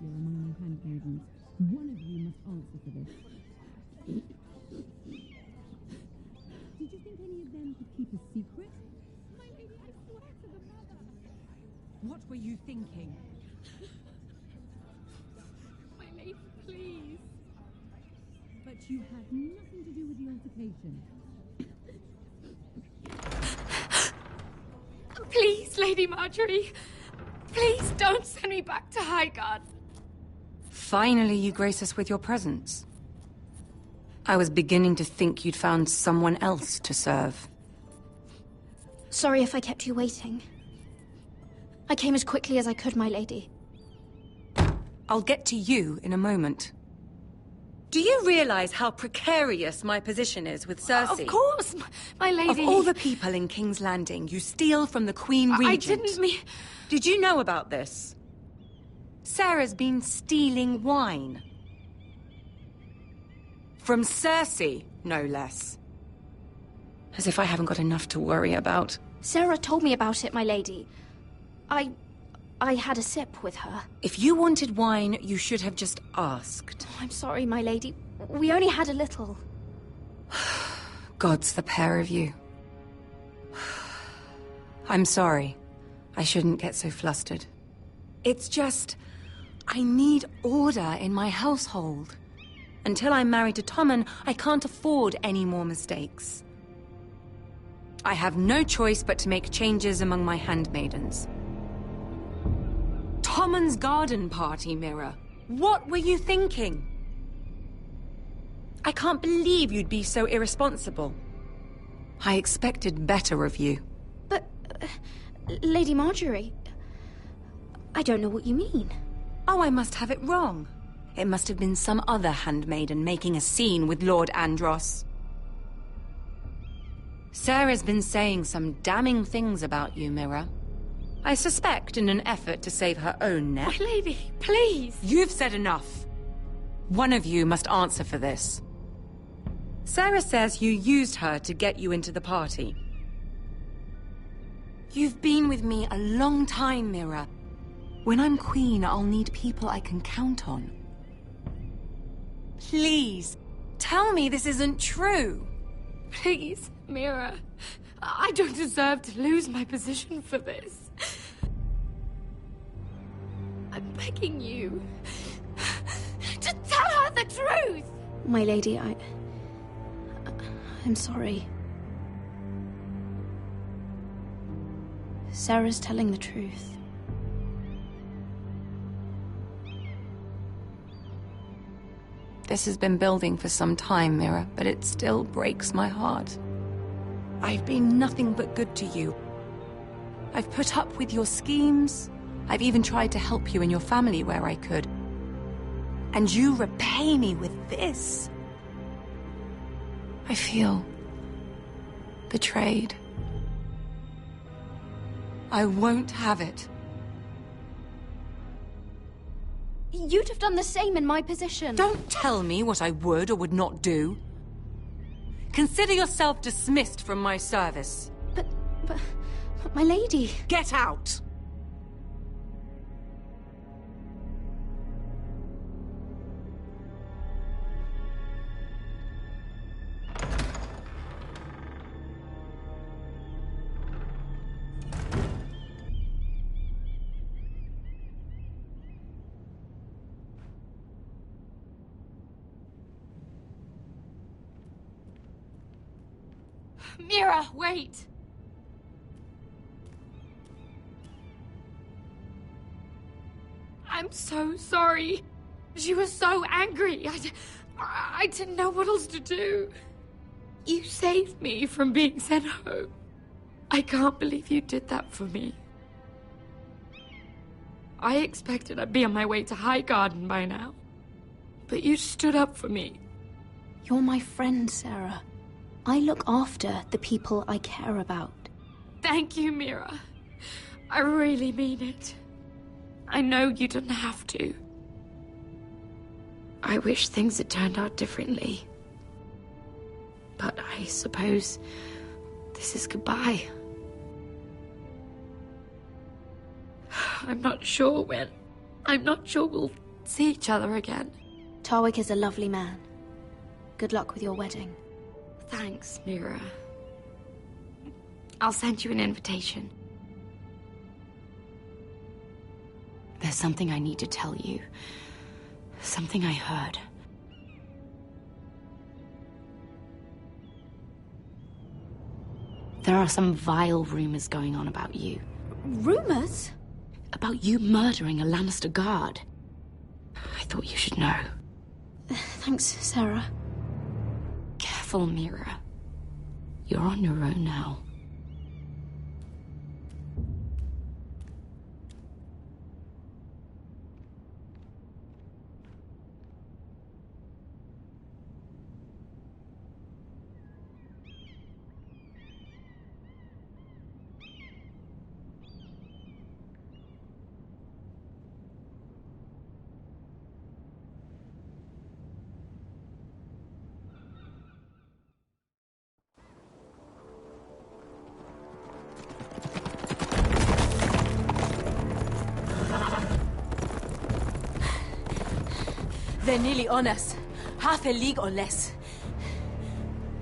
behaviour among my handmaidens. One of you must answer for this. Did you think any of them could keep a secret? My lady, I swear to the mother. What were you thinking? My lady, please. But you had nothing to do with the altercation. Please, Lady Marjorie. Please don't send me back to Highgarden. Finally, you grace us with your presence. I was beginning to think you'd found someone else to serve. Sorry if I kept you waiting. I came as quickly as I could, my lady. I'll get to you in a moment. Do you realize how precarious my position is with Cersei? Of course, my lady. Of all the people in King's Landing, you steal from the Queen Regent. I didn't mean... Did you know about this? Sarah's been stealing wine. From Cersei, no less. As if I haven't got enough to worry about. Sarah told me about it, my lady. I had a sip with her. If you wanted wine, you should have just asked. I'm sorry, my lady. We only had a little. Gods, the pair of you. I'm sorry. I shouldn't get so flustered. It's just... I need order in my household. Until I'm married to Tommen, I can't afford any more mistakes. I have no choice but to make changes among my handmaidens. Tommen's garden party, Mira. What were you thinking? I can't believe you'd be so irresponsible. I expected better of you. But, Lady Marjorie, I don't know what you mean. Oh, I must have it wrong. It must have been some other handmaiden making a scene with Lord Andros. Sarah's been saying some damning things about you, Mira. I suspect in an effort to save her own neck. My lady, please. You've said enough. One of you must answer for this. Sarah says you used her to get you into the party. You've been with me a long time, Mira. When I'm queen, I'll need people I can count on. Please, tell me this isn't true. Please, Mira. I don't deserve to lose my position for this. I'm begging you to tell her the truth. My lady, I'm sorry. Sarah's telling the truth. This has been building for some time, Mira, but it still breaks my heart. I've been nothing but good to you. I've put up with your schemes. I've even tried to help you and your family where I could. And you repay me with this. I feel betrayed. I won't have it. You'd have done the same in my position. Don't tell me what I would or would not do. Consider yourself dismissed from my service. But my lady... Get out! Mira, wait! I'm so sorry. She was so angry. I didn't know what else to do. You saved me from being sent home. I can't believe you did that for me. I expected I'd be on my way to Highgarden by now. But you stood up for me. You're my friend, Sarah. I look after the people I care about. Thank you, Mira. I really mean it. I know you didn't have to. I wish things had turned out differently. But I suppose this is goodbye. I'm not sure when. I'm not sure we'll see each other again. Tarwick is a lovely man. Good luck with your wedding. Thanks, Mira. I'll send you an invitation. There's something I need to tell you. Something I heard. There are some vile rumors going on about you. Rumors? About you murdering a Lannister guard. I thought you should know. Thanks, Sarah. Careful, Mira. You're on your own now. They're nearly on us. Half a league or less.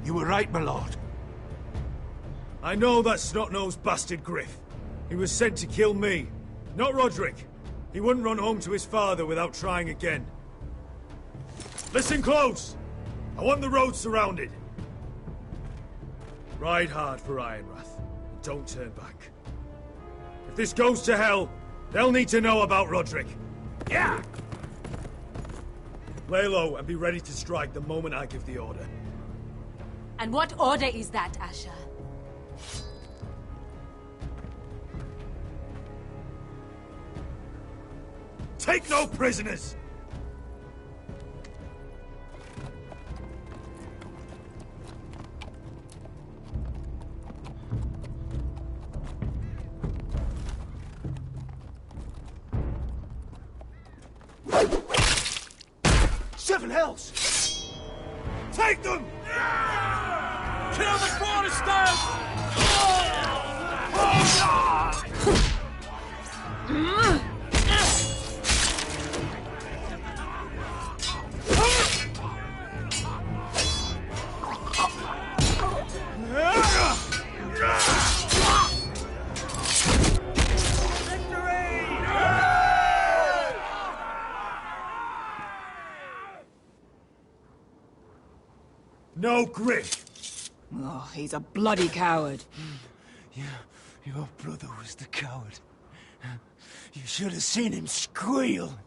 You were right, my lord. I know that snot-nosed bastard Griff. He was sent to kill me, not Roderick. He wouldn't run home to his father without trying again. Listen close! I want the road surrounded. Ride hard for Ironrath, and don't turn back. If this goes to hell, they'll need to know about Roderick. Yeah! Lay low and be ready to strike the moment I give the order. And what order is that, Asher? Take no prisoners! Seven hells! Take them! Kill the Foresters! No Griff! Oh, he's a bloody coward. Your brother was the coward. You should have seen him squeal.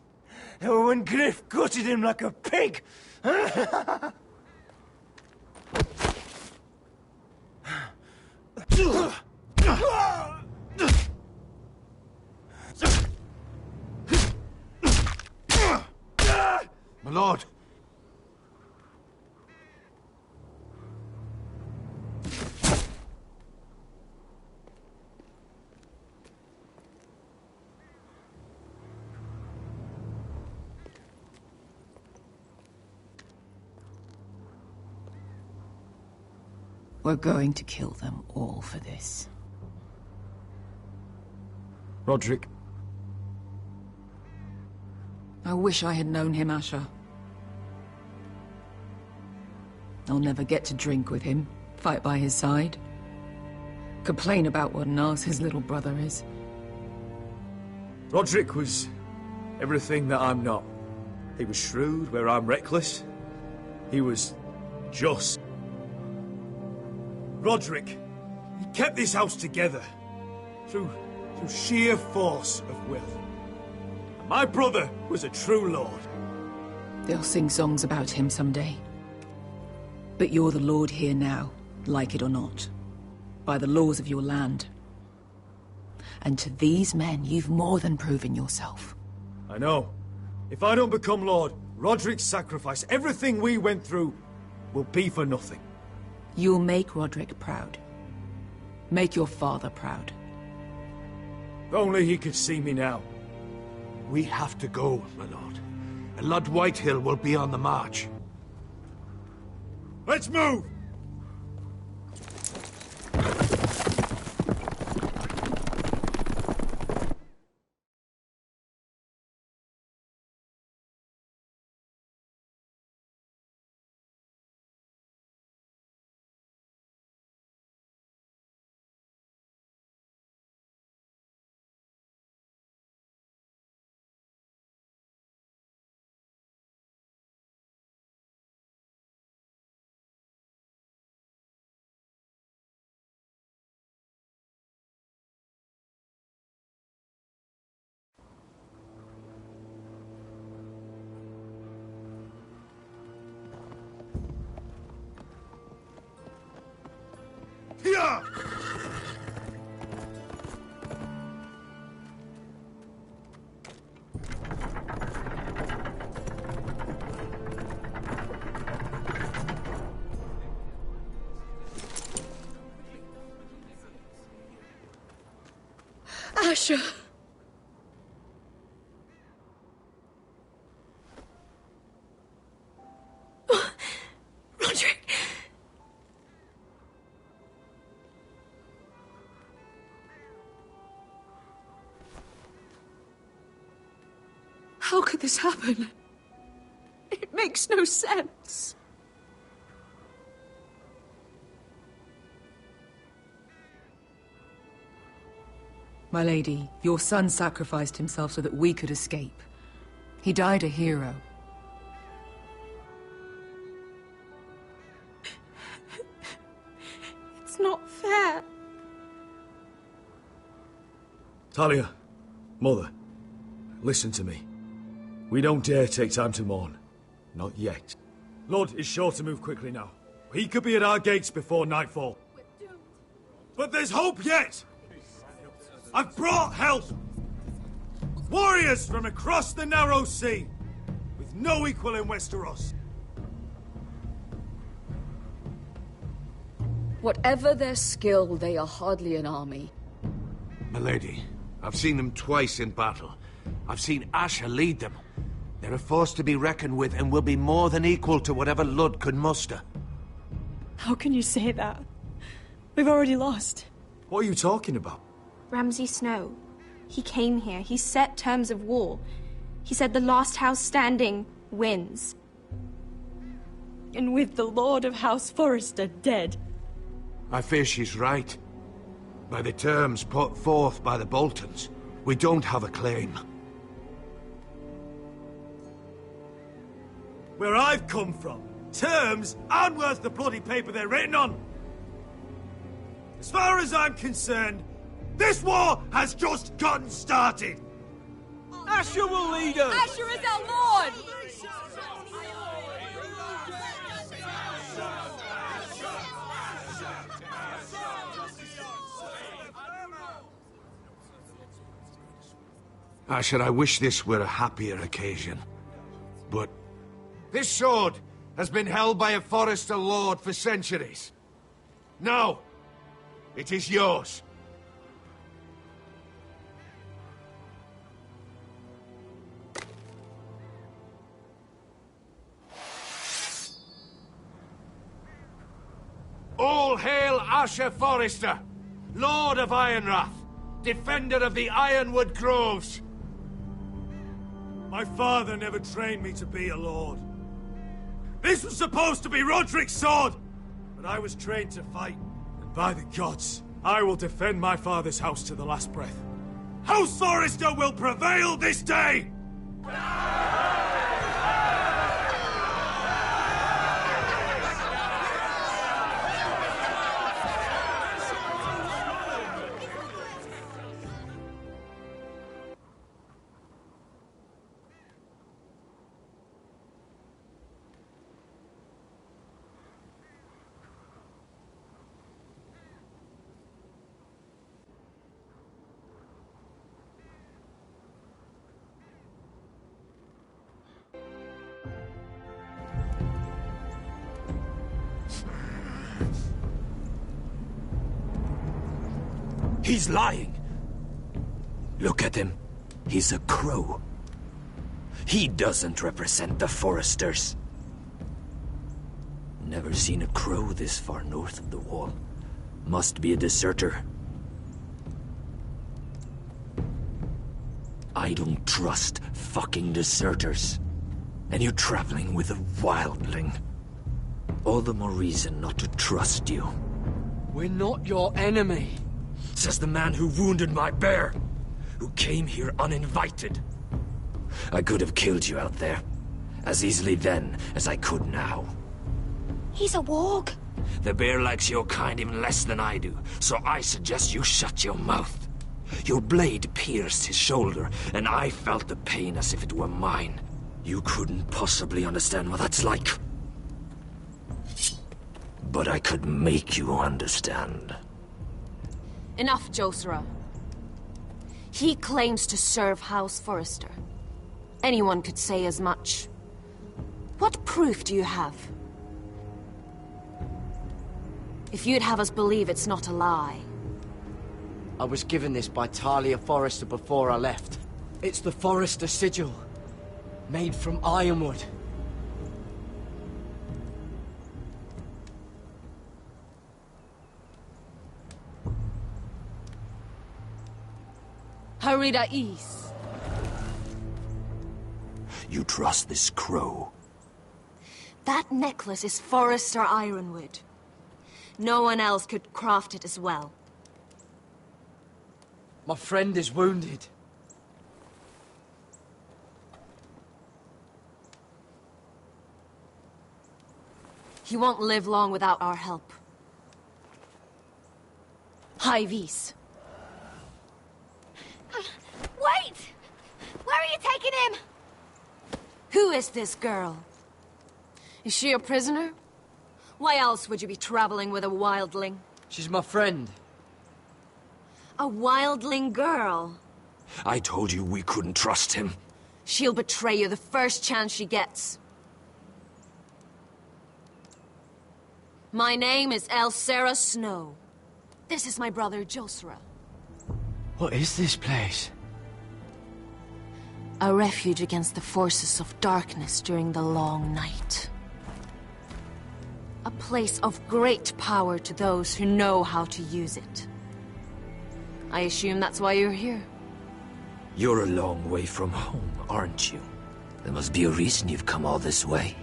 When Griff gutted him like a pig. My lord. We're going to kill them all for this. Roderick. I wish I had known him, Asher. I'll never get to drink with him, fight by his side, complain about what an arse his little brother is. Roderick was everything that I'm not. He was shrewd where I'm reckless. He was just. Roderick, he kept this house together through sheer force of will. And my brother was a true lord. They'll sing songs about him someday. But you're the lord here now, like it or not, by the laws of your land. And to these men, you've more than proven yourself. I know. If I don't become lord, Roderick's sacrifice, everything we went through, will be for nothing. You'll make Roderick proud. Make your father proud. If only he could see me now. We have to go, my lord. And Lord Whitehill will be on the march. Let's move! Talia! Asher! Roderick! How could this happen? It makes no sense. My lady, your son sacrificed himself so that we could escape. He died a hero. It's not fair. Talia, Mother, listen to me. We don't dare take time to mourn. Not yet. Lord is sure to move quickly now. He could be at our gates before nightfall. But there's hope yet! I've brought help! Warriors from across the narrow sea, with no equal in Westeros. Whatever their skill, they are hardly an army. Milady, I've seen them twice in battle. I've seen Asher lead them. They're a force to be reckoned with and will be more than equal to whatever Lud could muster. How can you say that? We've already lost. What are you talking about? Ramsay Snow. He came here. He set terms of war. He said the last house standing wins. And with the Lord of House Forrester dead. I fear she's right. By the terms put forth by the Boltons, we don't have a claim. Where I've come from, terms aren't worth the bloody paper they're written on. As far as I'm concerned, this war has just gotten started! Asher will lead us! Asher is our lord! Asher, I wish this were a happier occasion. But this sword has been held by a Forrester lord for centuries. Now, it is yours. All hail Asher Forrester, Lord of Ironrath, defender of the Ironwood Groves. My father never trained me to be a lord. This was supposed to be Roderick's sword, but I was trained to fight. And by the gods, I will defend my father's house to the last breath. House Forrester will prevail this day! He's lying. Look at him. He's a crow. He doesn't represent the Foresters. Never seen a crow this far north of the wall. Must be a deserter. I don't trust fucking deserters. And you're traveling with a wildling. All the more reason not to trust you. We're not your enemy. Says the man who wounded my bear, who came here uninvited. I could have killed you out there, as easily then as I could now. He's a warg. The bear likes your kind even less than I do, so I suggest you shut your mouth. Your blade pierced his shoulder, and I felt the pain as if it were mine. You couldn't possibly understand what that's like. But I could make you understand. Enough, Josera. He claims to serve House Forrester. Anyone could say as much. What proof do you have? If you'd have us believe it's not a lie. I was given this by Talia Forrester before I left. It's the Forrester sigil, made from ironwood. Harida East. You trust this crow? That necklace is Forrester ironwood. No one else could craft it as well. My friend is wounded. He won't live long without our help. High Vis. Wait! Where are you taking him? Who is this girl? Is she a prisoner? Why else would you be traveling with a wildling? She's my friend. A wildling girl? I told you we couldn't trust him. She'll betray you the first chance she gets. My name is Elsera Snow. This is my brother Josera. What is this place? A refuge against the forces of darkness during the long night. A place of great power to those who know how to use it. I assume that's why you're here. You're a long way from home, aren't you? There must be a reason you've come all this way.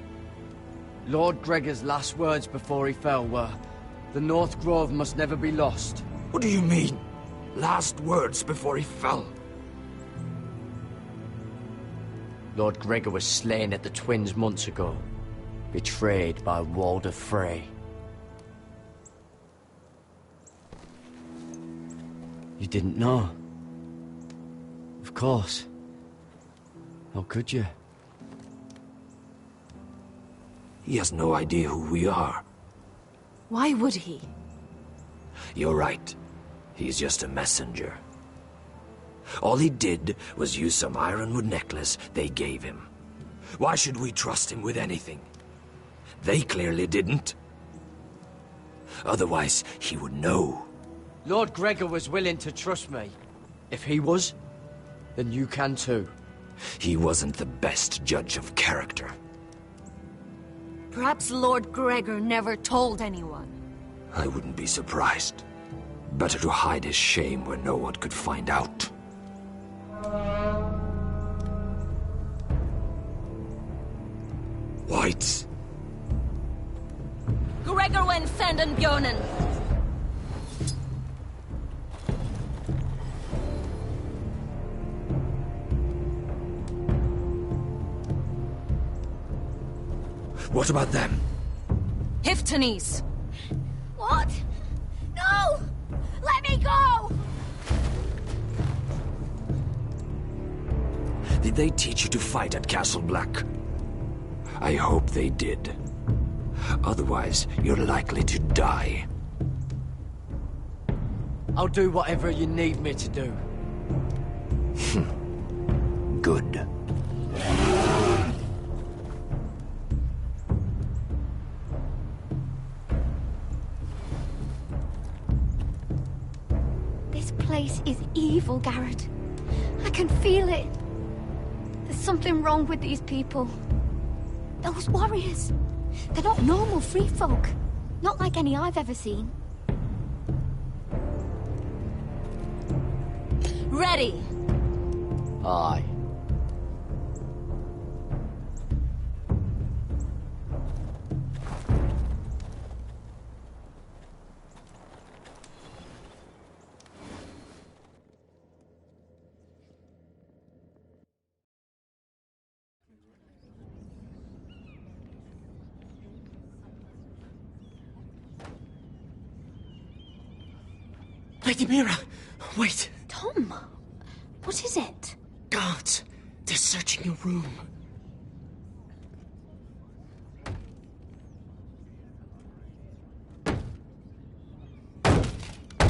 Lord Gregor's last words before he fell were, "The North Grove must never be lost." What do you mean? Last words before he fell? Lord Gregor was slain at the Twins months ago, betrayed by Walder Frey. You didn't know? Of course. How could you? He has no idea who we are. Why would he? You're right. He's just a messenger. All he did was use some ironwood necklace they gave him. Why should we trust him with anything? They clearly didn't. Otherwise, he would know. Lord Gregor was willing to trust me. If he was, then you can too. He wasn't the best judge of character. Perhaps Lord Gregor never told anyone. I wouldn't be surprised. Better to hide his shame where no one could find out. Whites. Gregor wen senden björnen. What about them? Hiftanes. What? No! Let me go! Did they teach you to fight at Castle Black? I hope they did. Otherwise, you're likely to die. I'll do whatever you need me to do. Good. This place is evil, Garrett. I can feel it. There's something wrong with these people. Those warriors. They're not normal free folk. Not like any I've ever seen. Ready. Aye. Lady Mira, wait. Tom, what is it? Guards, they're searching your room.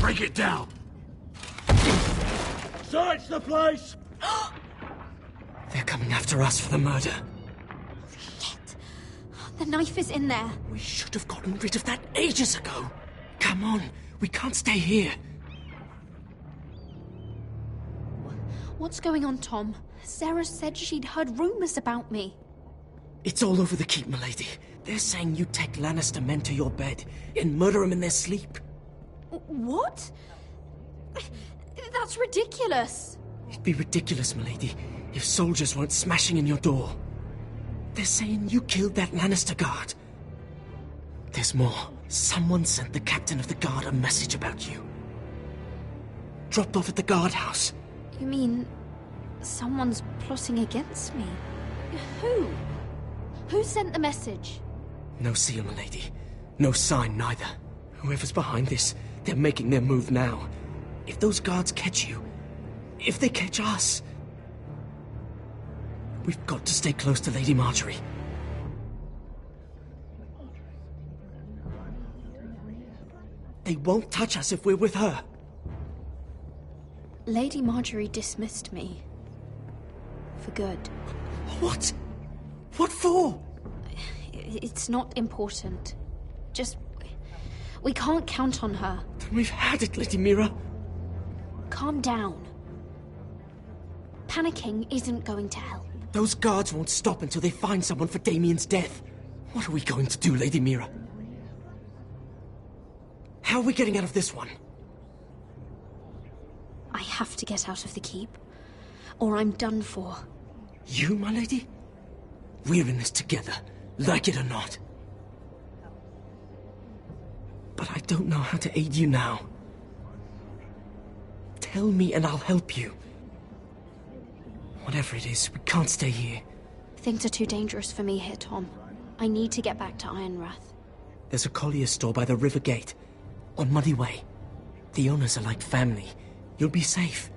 Break it down! Search the place! They're coming after us for the murder. Shit. The knife is in there. We should have gotten rid of that ages ago. Come on, we can't stay here. What's going on, Tom? Sarah said she'd heard rumors about me. It's all over the keep, milady. They're saying you take Lannister men to your bed and murder them in their sleep. What? That's ridiculous. It'd be ridiculous, milady, if soldiers weren't smashing in your door. They're saying you killed that Lannister guard. There's more. Someone sent the captain of the guard a message about you. Dropped off at the guardhouse. You mean someone's plotting against me? Who? Who sent the message? No seal, milady. No sign, neither. Whoever's behind this, they're making their move now. If those guards catch you, if they catch us, we've got to stay close to Lady Marjorie. They won't touch us if we're with her. Lady Marjorie dismissed me. For good. What? What for? It's not important. Just... we can't count on her. Then we've had it, Lady Mira. Calm down. Panicking isn't going to help. Those guards won't stop until they find someone for Damien's death. What are we going to do, Lady Mira? How are we getting out of this one? I have to get out of the keep, or I'm done for. You, my lady? We're in this together, like it or not. But I don't know how to aid you now. Tell me and I'll help you. Whatever it is, we can't stay here. Things are too dangerous for me here, Tom. I need to get back to Ironrath. There's a collier's store by the river gate, on Muddy Way. The owners are like family. You'll be safe.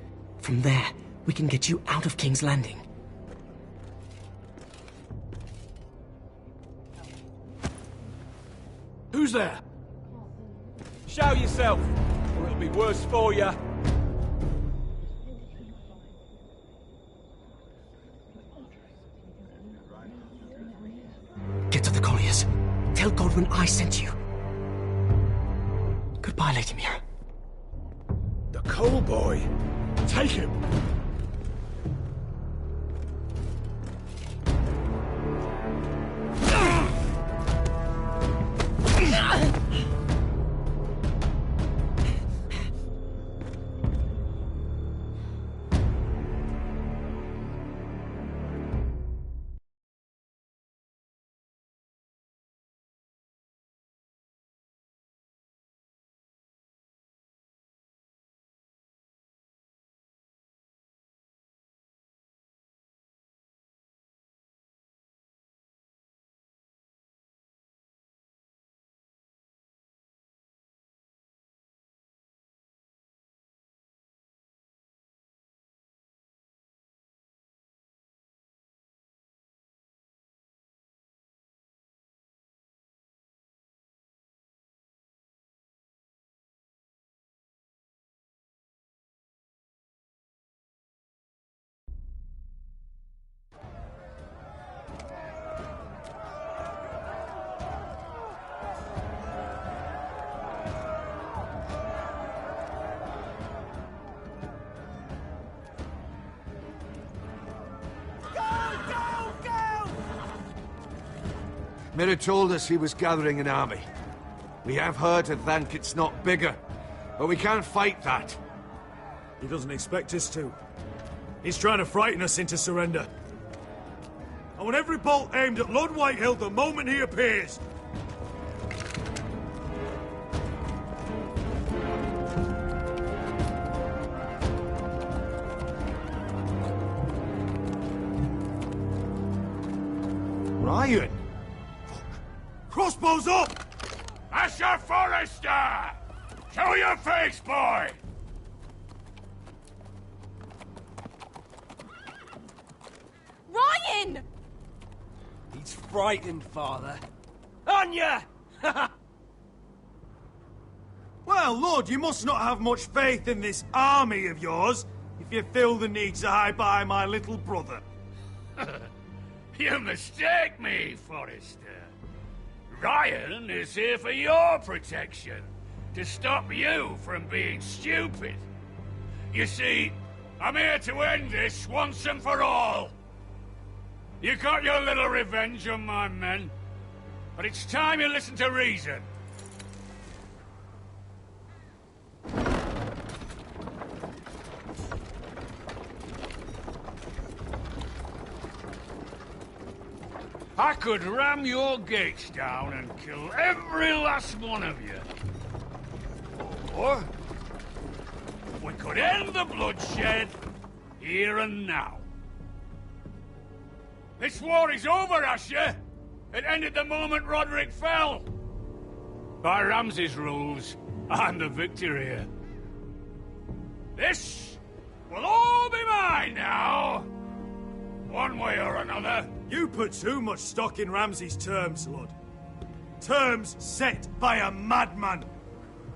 From there, we can get you out of King's Landing. Who's there? Show yourself, or it'll be worse for you. Get to the colliers. Tell Godwin I sent you. Goodbye, Lady Mira. The coal boy. Take him. Mira told us he was gathering an army. We have heard and think it's not bigger, but we can't fight that. He doesn't expect us to. He's trying to frighten us into surrender. I want every bolt aimed at Lord Whitehill the moment he appears. Ryan! Crossbows up! That's your Forrester! Show your face, boy! Ryan! He's frightened, Father. On ya! Well, Lord, you must not have much faith in this army of yours. if you feel the need to hide behind my little brother. You mistake me, Forrester. Ryan is here for your protection, to stop you from being stupid. You see, I'm here to end this once and for all. You got your little revenge on my men, but it's time you listen to reason. I could ram your gates down and kill every last one of you. Or we could end the bloodshed here and now. This war is over, Asher. It ended the moment Roderick fell. By Ramsay's rules, I'm the victor here. This will all be mine now. One way or another. You put too much stock in Ramsay's terms, Lord. Terms set by a madman.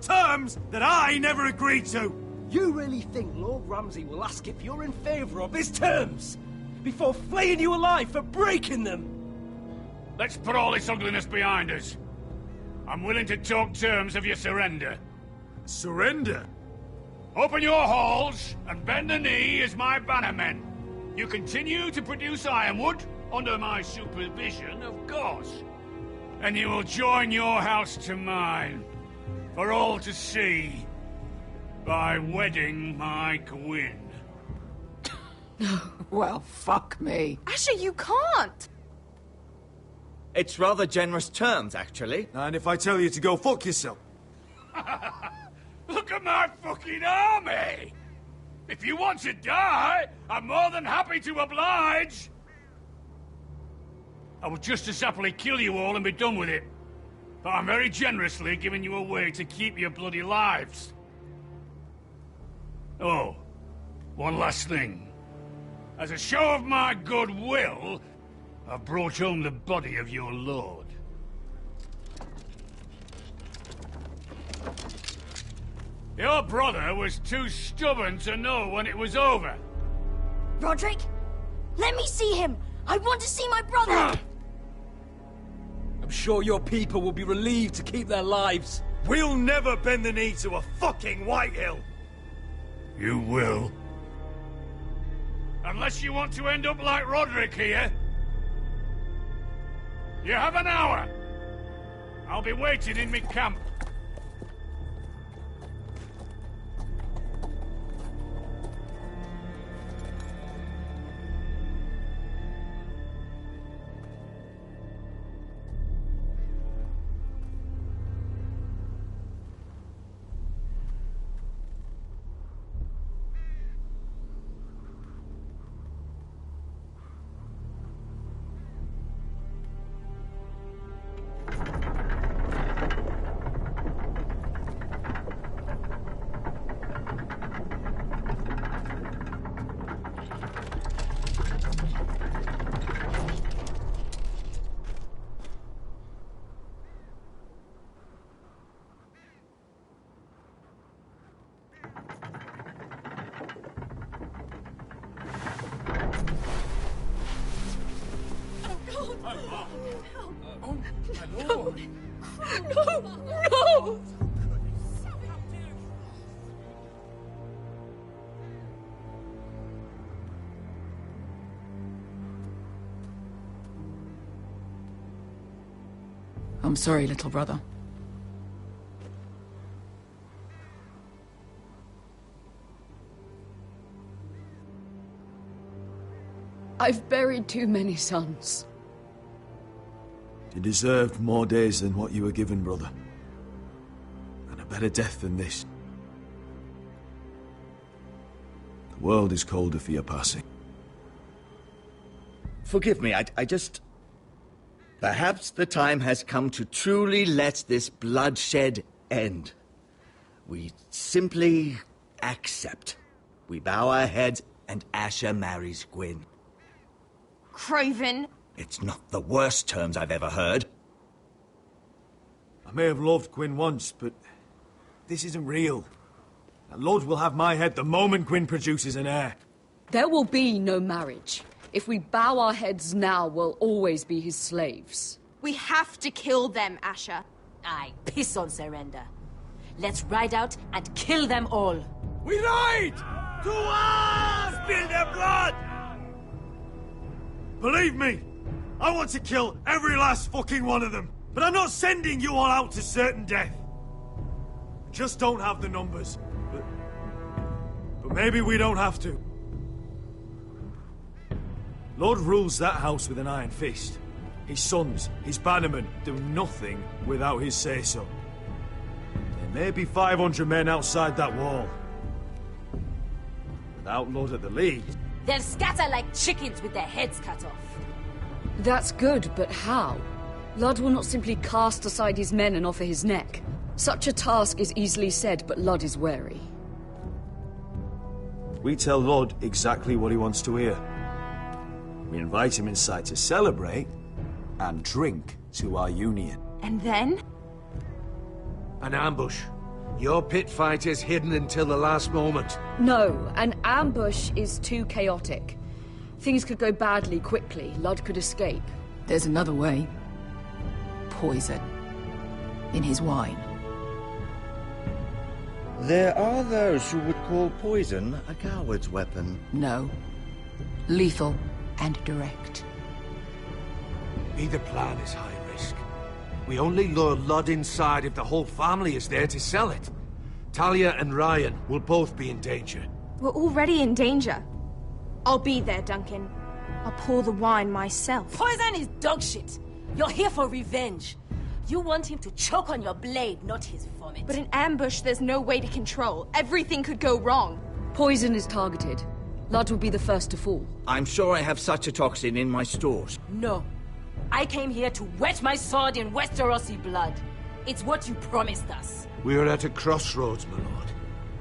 Terms that I never agreed to. You really think Lord Ramsay will ask if you're in favour of his terms? Before flaying you alive for breaking them? Let's put all this ugliness behind us. I'm willing to talk terms of your surrender. Surrender? Open your halls and bend the knee as my bannermen. You continue to produce ironwood, under my supervision, of course. And you will join your house to mine, for all to see, by wedding my Gwyn. Well, fuck me. Asher, you can't! It's rather generous terms, actually. And if I tell you to go fuck yourself? Look at my fucking army! If you want to die, I'm more than happy to oblige. I would just as happily kill you all and be done with it. But I'm very generously giving you a way to keep your bloody lives. Oh, one last thing. As a show of my goodwill, I've brought home the body of your lord. Your brother was too stubborn to know when it was over. Roderick, let me see him. I want to see my brother. I'm sure your people will be relieved to keep their lives. We'll never bend the knee to a fucking Whitehill. You will. Unless you want to end up like Roderick here. You have an hour. I'll be waiting in me camp. No! I'm sorry, little brother. I've buried too many sons. You deserved more days than what you were given, brother. And a better death than this. The world is colder for your passing. Forgive me, I just... Perhaps the time has come to truly let this bloodshed end. We simply accept. We bow our heads and Asher marries Gwyn. Craven! It's not the worst terms I've ever heard. I may have loved Gwyn once, but this isn't real. And Lord will have my head the moment Gwyn produces an heir. There will be no marriage. If we bow our heads now, we'll always be his slaves. We have to kill them, Asher. Aye, piss on surrender. Let's ride out and kill them all. We ride! To us! Spill their blood! Believe me, I want to kill every last fucking one of them. But I'm not sending you all out to certain death. Just don't have the numbers. But maybe we don't have to. Lord rules that house with an iron fist. His sons, his bannermen, do nothing without his say-so. There may be 500 men outside that wall. Without Lord at the lead... They'll scatter like chickens with their heads cut off. That's good, but how? Ludd will not simply cast aside his men and offer his neck. Such a task is easily said, but Ludd is wary. We tell Lord exactly what he wants to hear. We invite him inside to celebrate and drink to our union. And then? An ambush. Your pit fight is hidden until the last moment. No, an ambush is too chaotic. Things could go badly quickly. Ludd could escape. There's another way. Poison. In his wine. There are those who would call poison a coward's weapon. No. Lethal and direct. Either plan is high risk. We only lure Ludd inside if the whole family is there to sell it. Talia and Ryan will both be in danger. We're already in danger. I'll be there, Duncan. I'll pour the wine myself. Poison is dog shit. You're here for revenge. You want him to choke on your blade, not his vomit. But in ambush, there's no way to control. Everything could go wrong. Poison is targeted. Ludd will be the first to fall. I'm sure I have such a toxin in my stores. No. I came here to wet my sword in Westerosi blood. It's what you promised us. We're at a crossroads, my lord.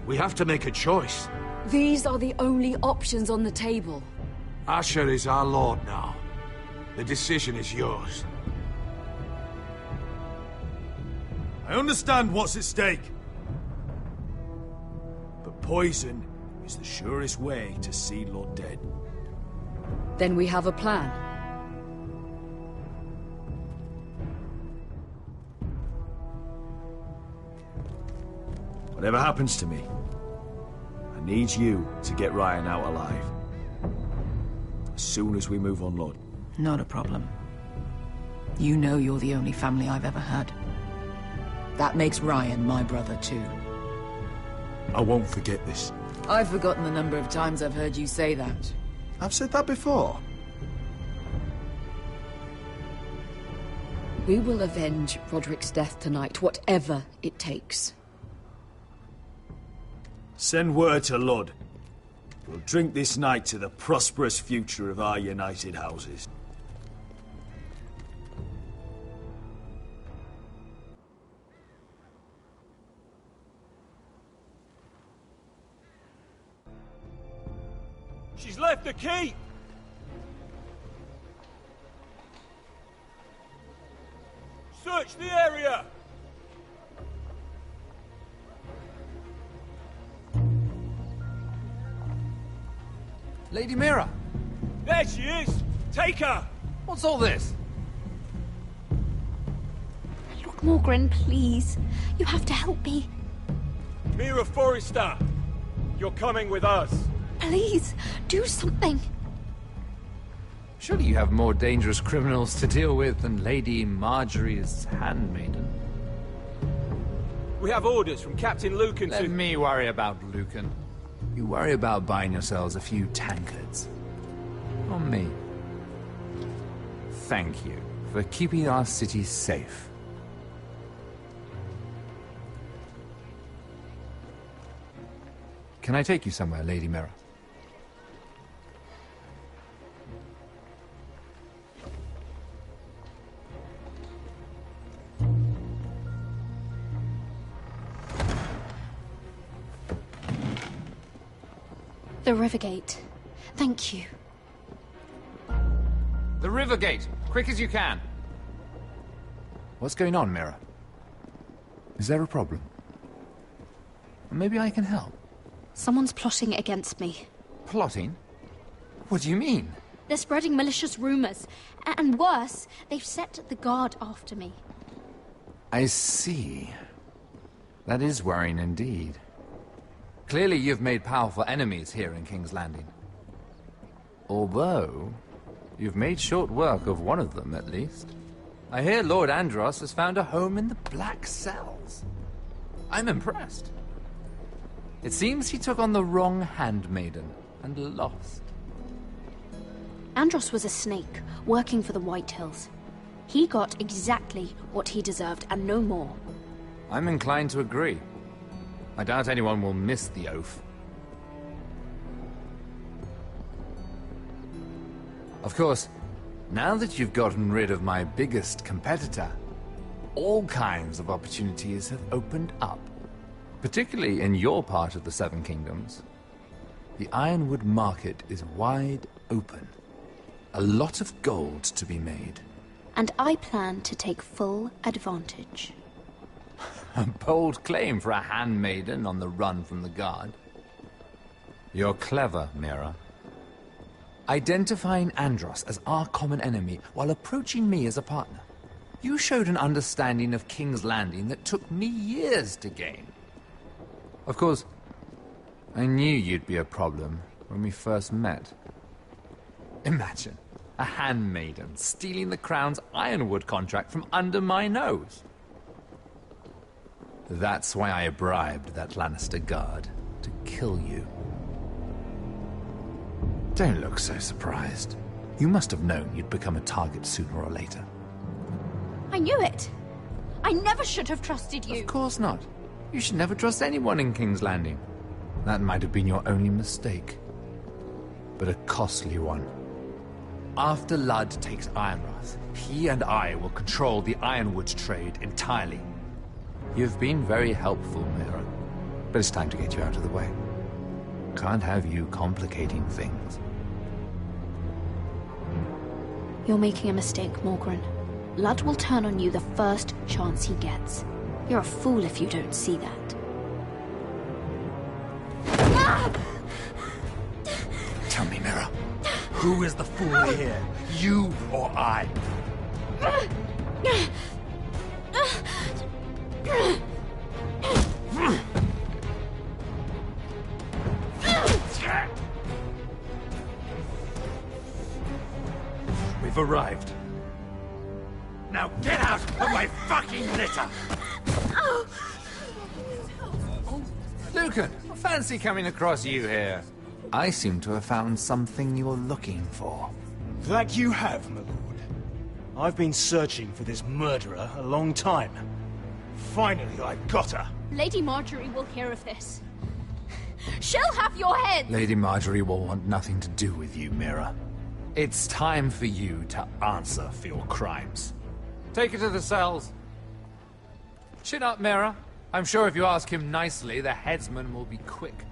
We have to make a choice. These are the only options on the table. Asher is our lord now. The decision is yours. I understand what's at stake. But poison is the surest way to see Lord dead. Then we have a plan. Whatever happens to me, I need you to get Ryan out alive. As soon as we move on, Lord. Not a problem. You know you're the only family I've ever had. That makes Ryan my brother too. I won't forget this. I've forgotten the number of times I've heard you say that. I've said that before. We will avenge Roderick's death tonight, whatever it takes. Send word to Lud. We'll drink this night to the prosperous future of our united houses. She's left the keep! Search the area! Lady Mira! There she is! Take her! What's all this? Lord Morgren, please. You have to help me. Mira Forrester! You're coming with us! Please, do something. Surely you have more dangerous criminals to deal with than Lady Marjorie's handmaiden. We have orders from Captain Lucan Let me worry about Lucan. You worry about buying yourselves a few tankards. On me. Thank you for keeping our city safe. Can I take you somewhere, Lady Mira? The Rivergate. Thank you. The Rivergate! Quick as you can! What's going on, Mira? Is there a problem? Maybe I can help. Someone's plotting against me. Plotting? What do you mean? They're spreading malicious rumors. And worse, they've set the guard after me. I see. That is worrying indeed. Clearly you've made powerful enemies here in King's Landing. Although, you've made short work of one of them, at least. I hear Lord Andros has found a home in the Black Cells. I'm impressed. It seems he took on the wrong handmaiden and lost. Andros was a snake, working for the White Hills. He got exactly what he deserved, and no more. I'm inclined to agree. I doubt anyone will miss the oath. Of course, now that you've gotten rid of my biggest competitor, all kinds of opportunities have opened up. Particularly in your part of the Seven Kingdoms. The Ironwood market is wide open. A lot of gold to be made. And I plan to take full advantage. A bold claim for a handmaiden on the run from the guard. You're clever, Mira. Identifying Andros as our common enemy while approaching me as a partner. You showed an understanding of King's Landing that took me years to gain. Of course, I knew you'd be a problem when we first met. Imagine a handmaiden stealing the Crown's Ironwood contract from under my nose. That's why I bribed that Lannister guard to kill you. Don't look so surprised. You must have known you'd become a target sooner or later. I knew it! I never should have trusted you! Of course not. You should never trust anyone in King's Landing. That might have been your only mistake. But a costly one. After Ludd takes Ironrath, he and I will control the Ironwood trade entirely. You've been very helpful, Mira. But it's time to get you out of the way. Can't have you complicating things. You're making a mistake, Morgryn. Ludd will turn on you the first chance he gets. You're a fool if you don't see that. Tell me, Mira, who is the fool here? You or I? We've arrived. Now get out of my fucking litter! Lucan, fancy coming across you here. I seem to have found something you're looking for. That you have, my lord. I've been searching for this murderer a long time. Finally, I got her. Lady Marjorie will hear of this. She'll have your head! Lady Marjorie will want nothing to do with you, Mira. It's time for you to answer for your crimes. Take her to the cells. Chin up, Mira. I'm sure if you ask him nicely, the headsman will be quick.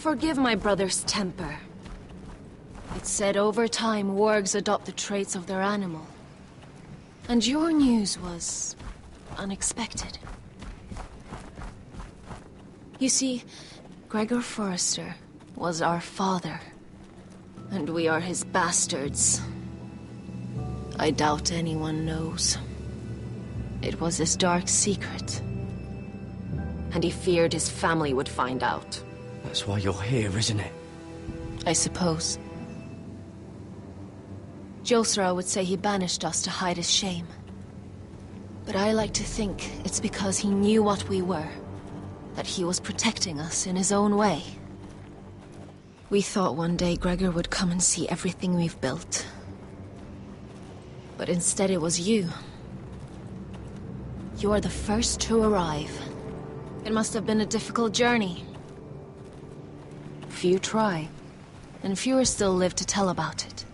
Forgive my brother's temper. It's said over time wargs adopt the traits of their animal. And your news was unexpected. You see, Gregor Forrester was our father, and we are his bastards. I doubt anyone knows. It was his dark secret, and he feared his family would find out. That's why you're here, isn't it? I suppose. Josra would say he banished us to hide his shame. But I like to think it's because he knew what we were. That he was protecting us in his own way. We thought one day Gregor would come and see everything we've built. But instead it was you. You're the first to arrive. It must have been a difficult journey. Few try, and fewer still live to tell about it.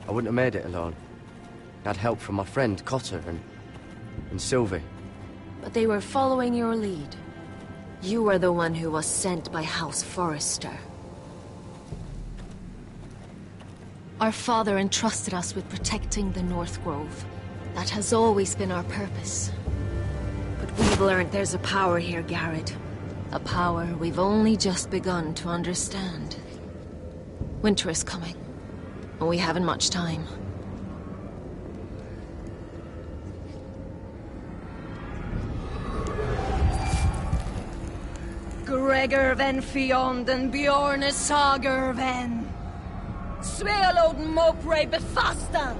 I wouldn't have made it alone. I had help from my friend Cotter and Sylvie. But they were following your lead. You were the one who was sent by House Forrester. Our father entrusted us with protecting the North Grove. That has always been our purpose. But we've learned there's a power here, Garrett. A power we've only just begun to understand. Winter is coming, and we haven't much time. Gregor ven Fionden Bjorne Sager ven. Svealoden Mopre befastan.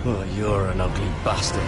Oh, you're an ugly bastard.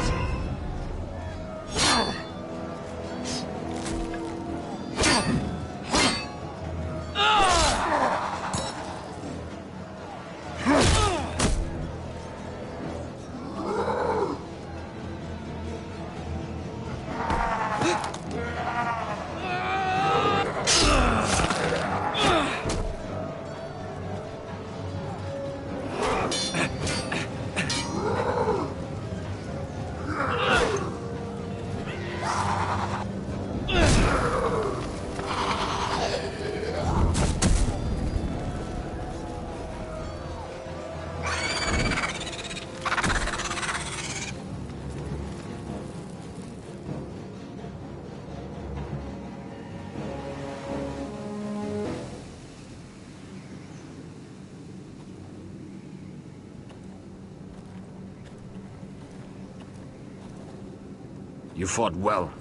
You fought well,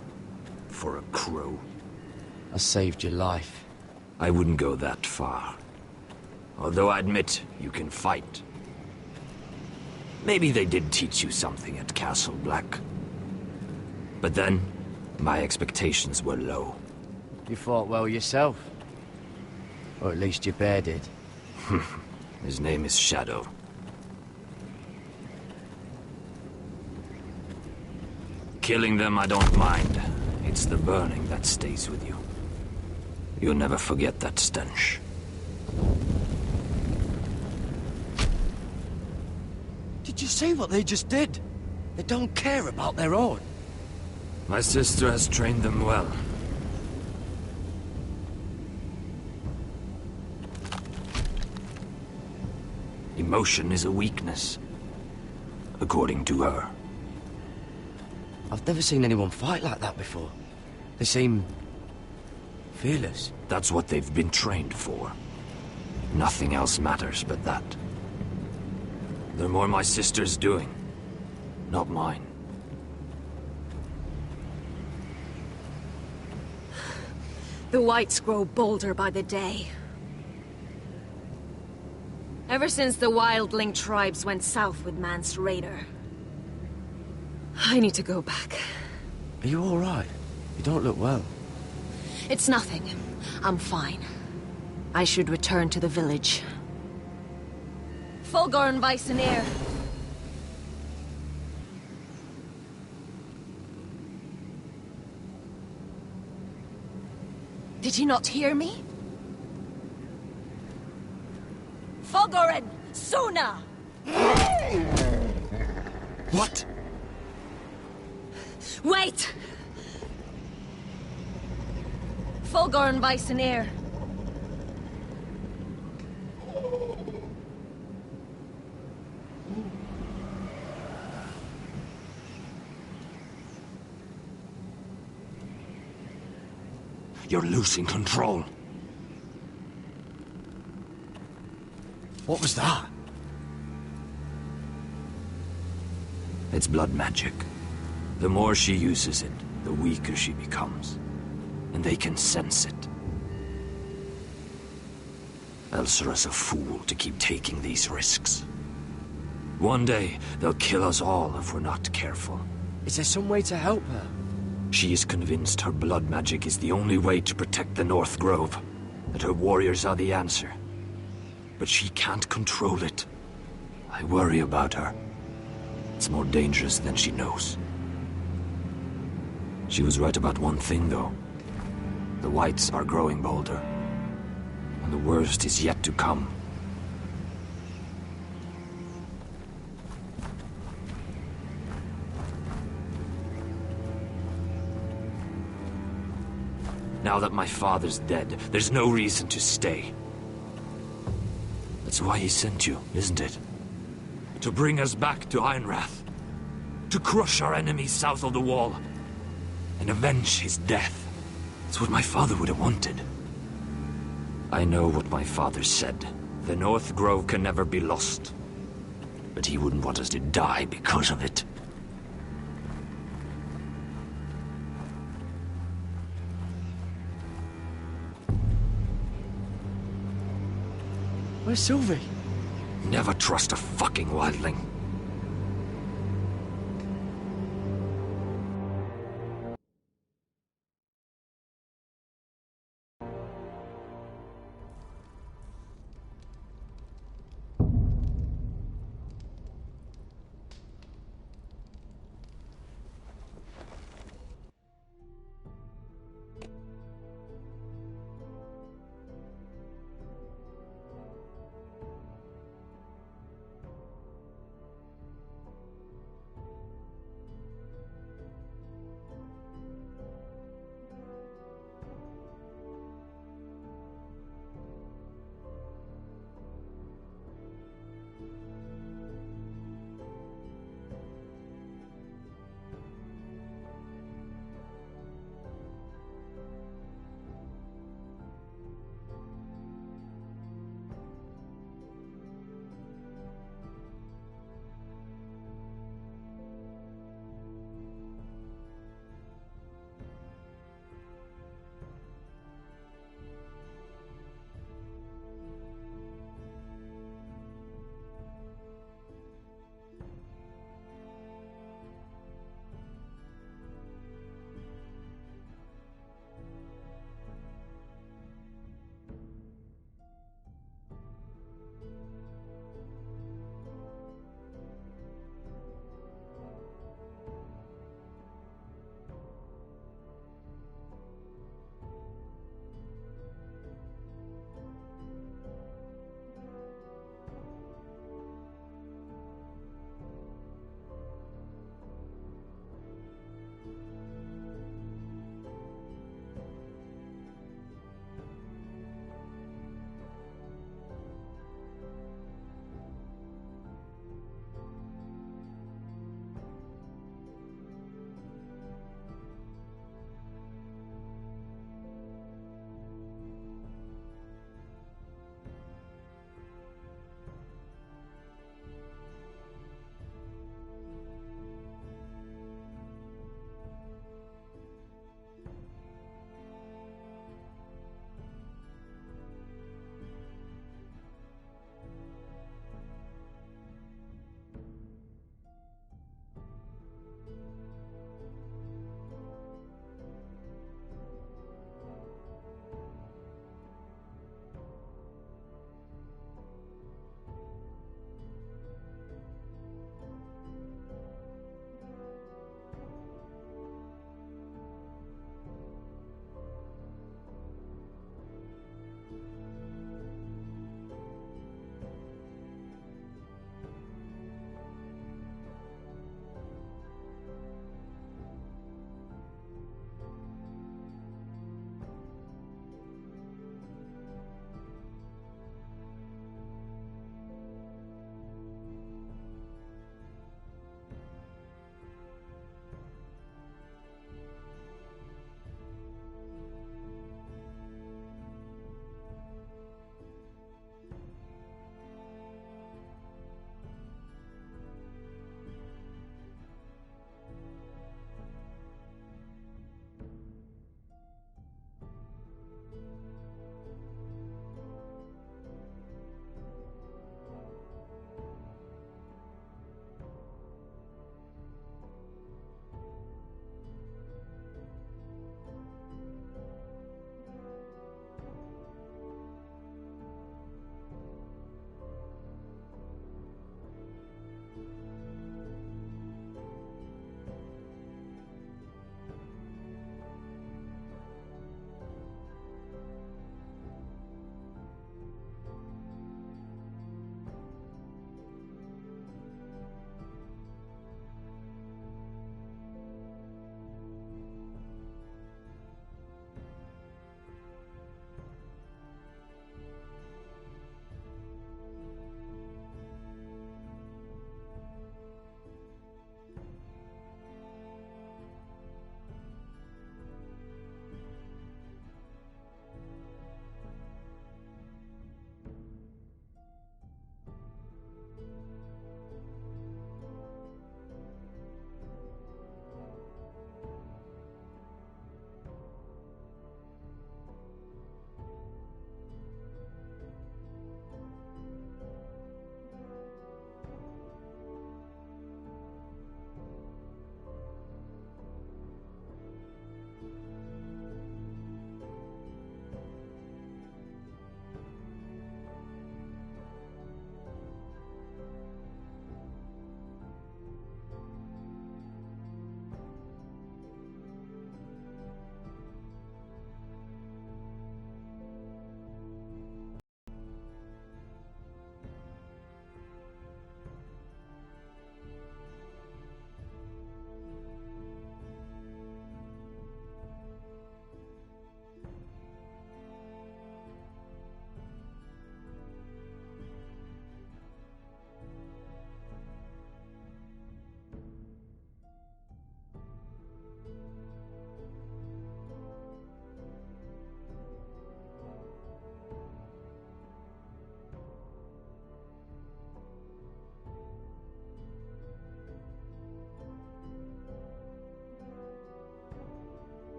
for a crow. I saved your life. I wouldn't go that far. Although I admit, you can fight. Maybe they did teach you something at Castle Black. But then, my expectations were low. You fought well yourself. Or at least your bear did. His name is Shadow. Killing them I don't mind. It's the burning that stays with you. You'll never forget that stench. Did you see what they just did? They don't care about their own. My sister has trained them well. Emotion is a weakness. According to her. I've never seen anyone fight like that before. They seem... fearless. That's what they've been trained for. Nothing else matters but that. They're more my sister's doing, not mine. The Whites grow bolder by the day. Ever since the Wildling tribes went south with Mance Raider. I need to go back. Are you all right? You don't look well. It's nothing. I'm fine. I should return to the village. Fulgor Weissenir. Did you not hear me? Fulgoren! Suna! What? Wait! Fulgor Weissenir. You're losing control. What was that? It's blood magic. The more she uses it, the weaker she becomes. And they can sense it. Elsera's a fool to keep taking these risks. One day, they'll kill us all if we're not careful. Is there some way to help her? She is convinced her blood magic is the only way to protect the North Grove, that her warriors are the answer. But she can't control it. I worry about her. It's more dangerous than she knows. She was right about one thing, though. The Whites are growing bolder. And the worst is yet to come. Now that my father's dead, there's no reason to stay. That's why he sent you, isn't it? To bring us back to Ironrath. To crush our enemies south of the Wall. And avenge his death. That's what my father would have wanted. I know what my father said. The North Grove can never be lost. But he wouldn't want us to die because of it. Where's Sylvie? Never trust a fucking wildling.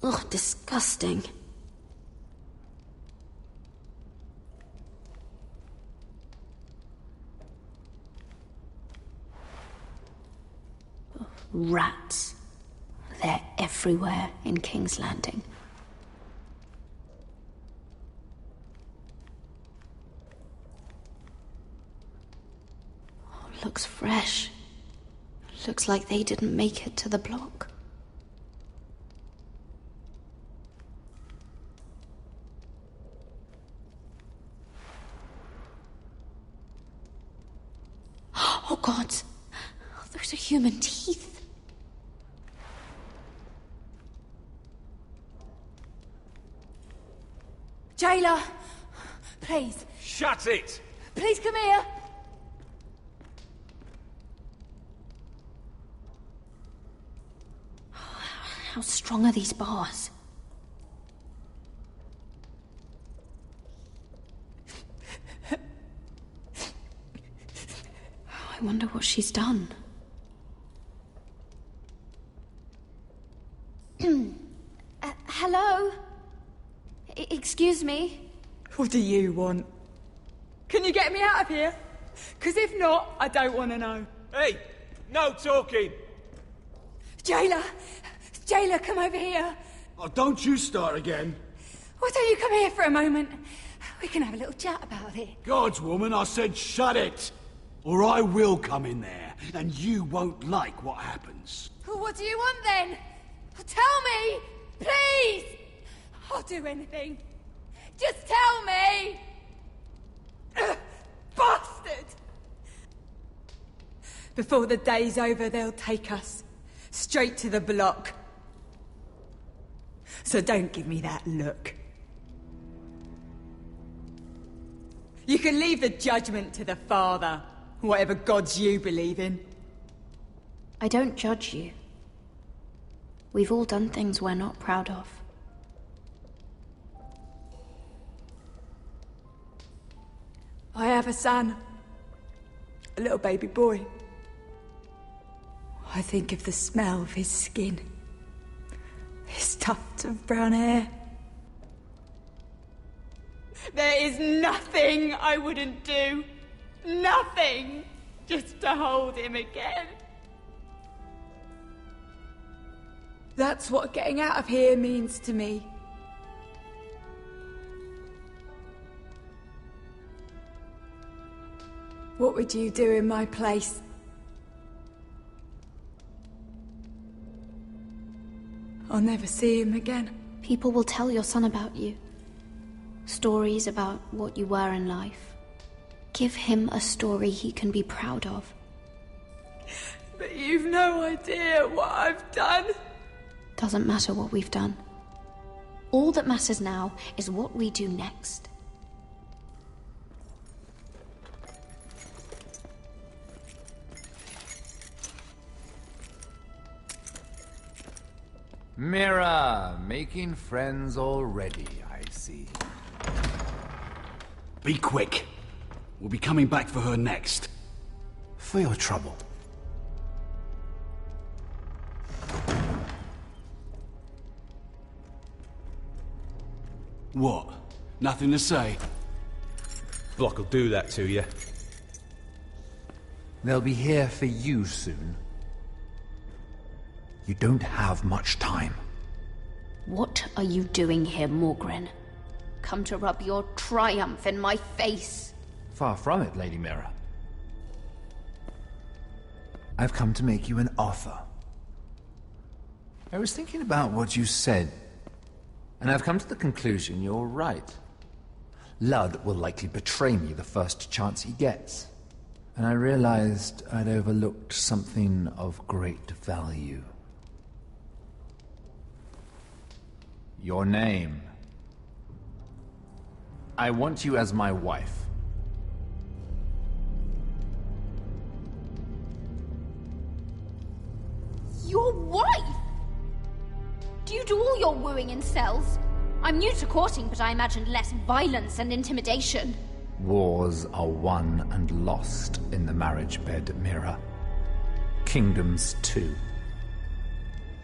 Ugh, disgusting. Rats. They're everywhere in King's Landing. Oh, looks fresh. Looks like they didn't make it to the block. Oh, God. Those are human teeth. Jailer, please. Shut it! Please come here. How strong are these bars? I wonder what she's done. Hello? Excuse me? What do you want? Can you get me out of here? Because if not, I don't want to know. Hey! No talking! Jailer! Jailer, come over here. Oh, don't you start again. Why don't you come here for a moment? We can have a little chat about it. God's woman, I said shut it. Or I will come in there, and you won't like what happens. Well, what do you want then? Tell me! Please! I'll do anything. Just tell me! Bastard! Before the day's over, they'll take us straight to the block. So don't give me that look. You can leave the judgment to the Father, whatever gods you believe in. I don't judge you. We've all done things we're not proud of. I have a son. A little baby boy. I think of the smell of his skin. His tufts of brown hair. There is nothing I wouldn't do. Nothing. Just to hold him again. That's what getting out of here means to me. What would you do in my place? I'll never see him again. People will tell your son about you. Stories about what you were in life. Give him a story he can be proud of. But you've no idea what I've done. Doesn't matter what we've done. All that matters now is what we do next. Mira, making friends already, I see. Be quick. We'll be coming back for her next. For your trouble. What? Nothing to say? Block will do that to you. They'll be here for you soon. You don't have much time. What are you doing here, Morgren? Come to rub your triumph in my face. Far from it, Lady Mira. I've come to make you an offer. I was thinking about what you said, and I've come to the conclusion you're right. Ludd will likely betray me the first chance he gets. And I realized I'd overlooked something of great value. Your name. I want you as my wife. Your wife? Do you do all your wooing in cells? I'm new to courting, but I imagined less violence and intimidation. Wars are won and lost in the marriage bed, Mira. Kingdoms too.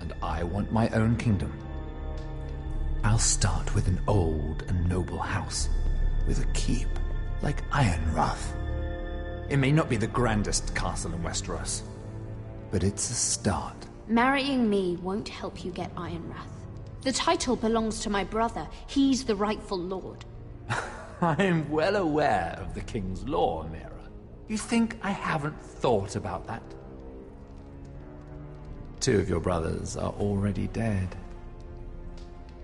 And I want my own kingdom. I'll start with an old and noble house, with a keep, like Ironrath. It may not be the grandest castle in Westeros, but it's a start. Marrying me won't help you get Ironrath. The title belongs to my brother. He's the rightful lord. I'm well aware of the king's law, Mira. You think I haven't thought about that? 2 of your brothers are already dead.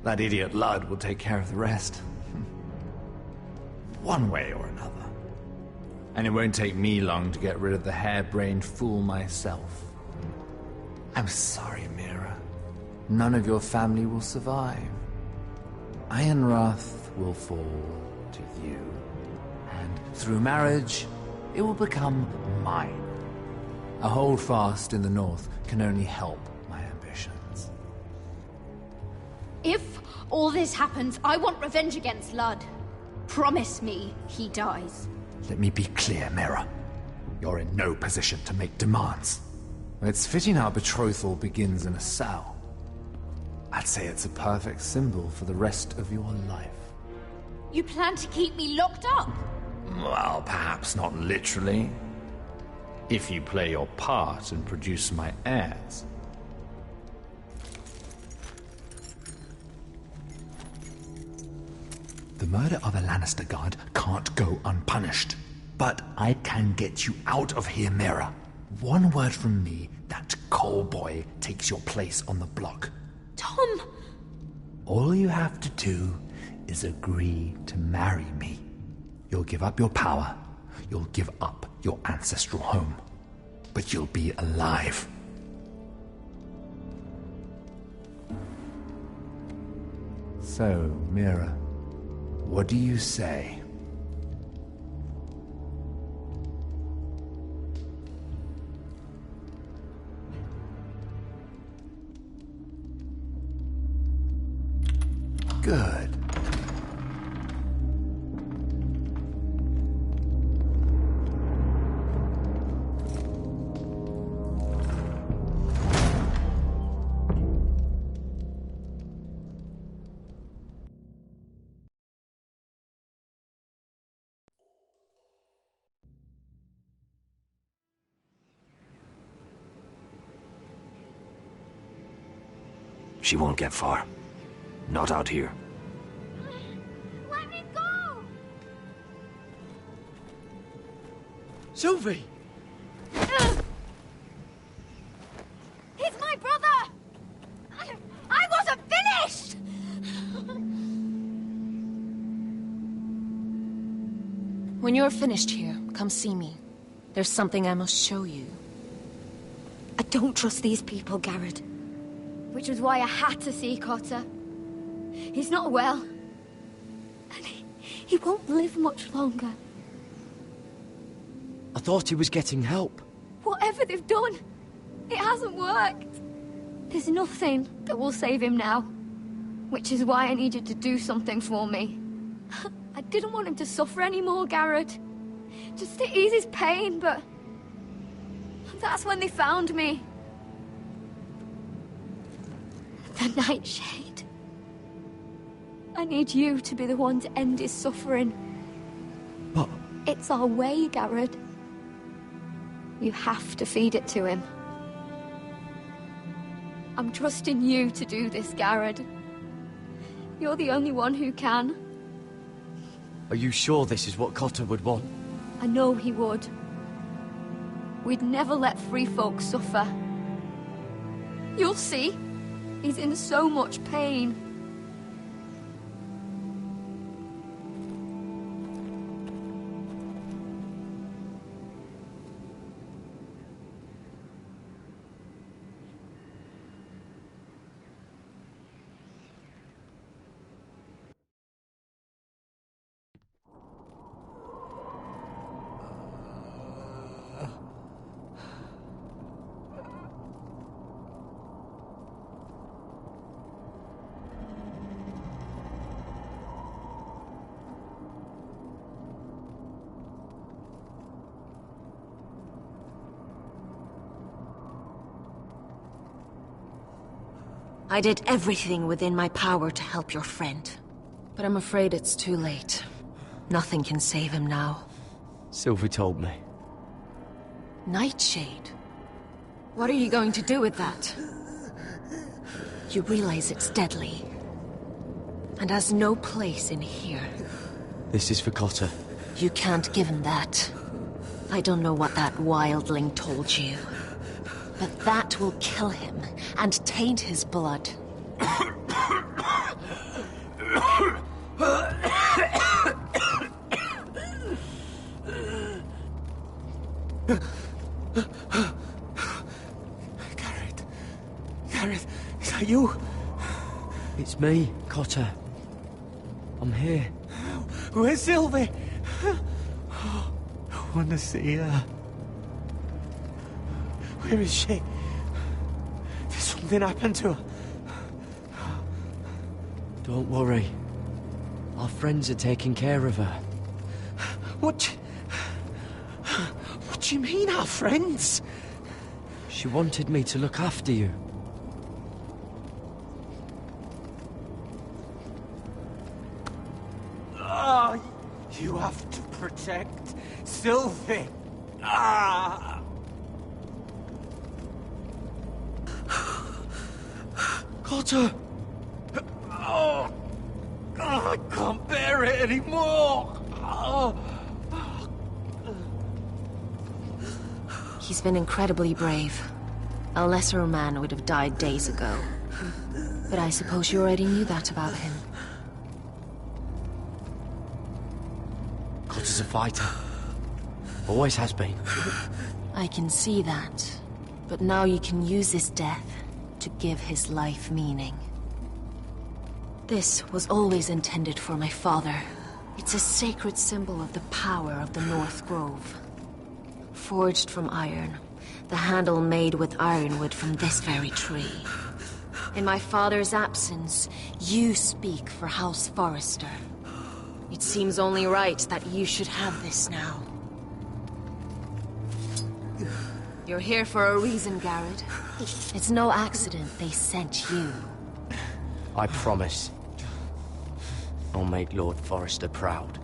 That idiot Ludd will take care of the rest. One way or another. And it won't take me long to get rid of the harebrained fool myself. I'm sorry, Mira. None of your family will survive. Ironrath will fall to you. And through marriage, it will become mine. A holdfast in the north can only help my ambitions. If all this happens, I want revenge against Ludd. Promise me he dies. Let me be clear, Mira. You're in no position to make demands. It's fitting our betrothal begins in a cell. I'd say it's a perfect symbol for the rest of your life. You plan to keep me locked up? Well, perhaps not literally. If you play your part and produce my heirs. The murder of a Lannister guard can't go unpunished. But I can get you out of here, Mira. One word from me, that coal boy takes your place on the block. Tom! All you have to do is agree to marry me. You'll give up your power. You'll give up your ancestral home. But you'll be alive. So, Mira, what do you say? Good. She won't get far. Not out here. Let me go! Sylvie! He's my brother! I wasn't finished! When you're finished here, come see me. There's something I must show you. I don't trust these people, Garrett. Which was why I had to see Cotter. He's not well. And he won't live much longer. I thought he was getting help. Whatever they've done, it hasn't worked. There's nothing that will save him now. Which is why I need you to do something for me. I didn't want him to suffer anymore, Garrett. Just to ease his pain, but... that's when they found me. The Nightshade. I need you to be the one to end his suffering. But... it's our way, Garrett. You have to feed it to him. I'm trusting you to do this, Garrett. You're the only one who can. Are you sure this is what Cotter would want? I know he would. We'd never let free folk suffer. You'll see. He's in so much pain. I did everything within my power to help your friend. But I'm afraid it's too late. Nothing can save him now. Sylvie told me. Nightshade? What are you going to do with that? You realize it's deadly. And has no place in here. This is for Cotter. You can't give him that. I don't know what that wildling told you. But that will kill him and taint his blood. Gareth, is that you? It's me, Cotter. I'm here. Where's Sylvie? Oh, I want to see her. Where is she? Did something happen to her? Don't worry. Our friends are taking care of her. What do you mean, our friends? She wanted me to look after you. Oh, you have to protect Sylvie. Ah! Cotter! Oh, I can't bear it anymore. Oh. He's been incredibly brave. A lesser man would have died days ago. But I suppose you already knew that about him. Cotter's a fighter. Always has been. I can see that. But now you can use his death to give his life meaning. This was always intended for my father. It's a sacred symbol of the power of the North Grove. Forged from iron, the handle made with ironwood from this very tree. In my father's absence, you speak for House Forrester. It seems only right that you should have this now. You're here for a reason, Garrett. It's no accident they sent you. I promise. I'll make Lord Forrester proud.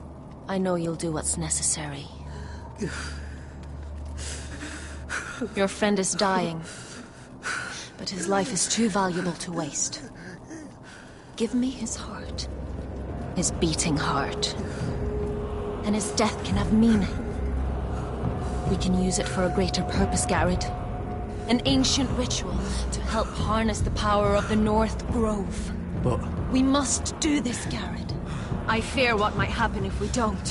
I know you'll do what's necessary. Your friend is dying, but his life is too valuable to waste. Give me his heart. His beating heart. And his death can have meaning. We can use it for a greater purpose, Garrett. An ancient ritual to help harness the power of the North Grove. But... we must do this, Garrett. I fear what might happen if we don't.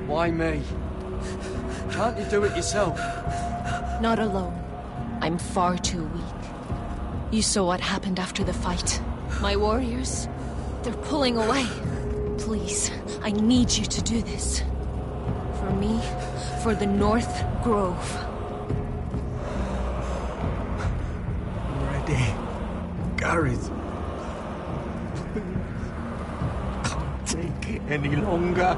Why me? Can't you do it yourself? Not alone. I'm far too weak. You saw what happened after the fight. My warriors, they're pulling away. Please, I need you to do this. For me, for the North Grove. I'm ready. Gareth. I can't take it any longer.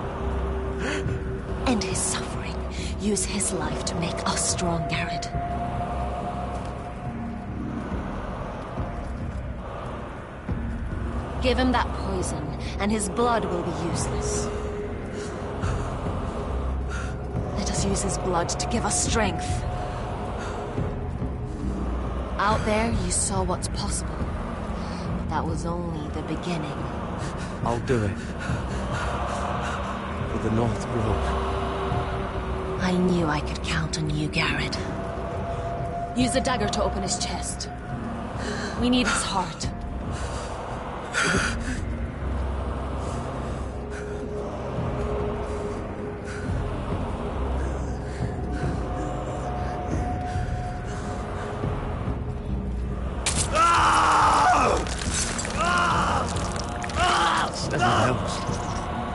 End his suffering. Use his life to make us strong, Garrett. Give him that poison, and his blood will be useless. Let us use his blood to give us strength. Out there, you saw what's possible. But that was only the beginning. I'll do it. For the North Grove. I knew I could count on you, Garrett. Use the dagger to open his chest. We need his heart.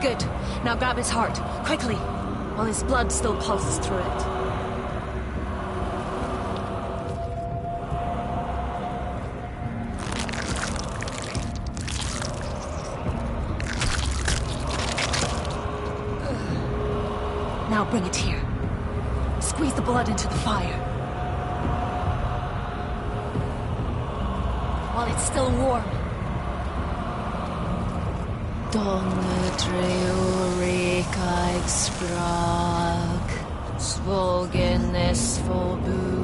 Good. Now grab his heart, quickly, while his blood still pulses through it. Now bring it here. Squeeze the blood into the fire. it's still warm. Donne treurig sprach, svogen es forbule.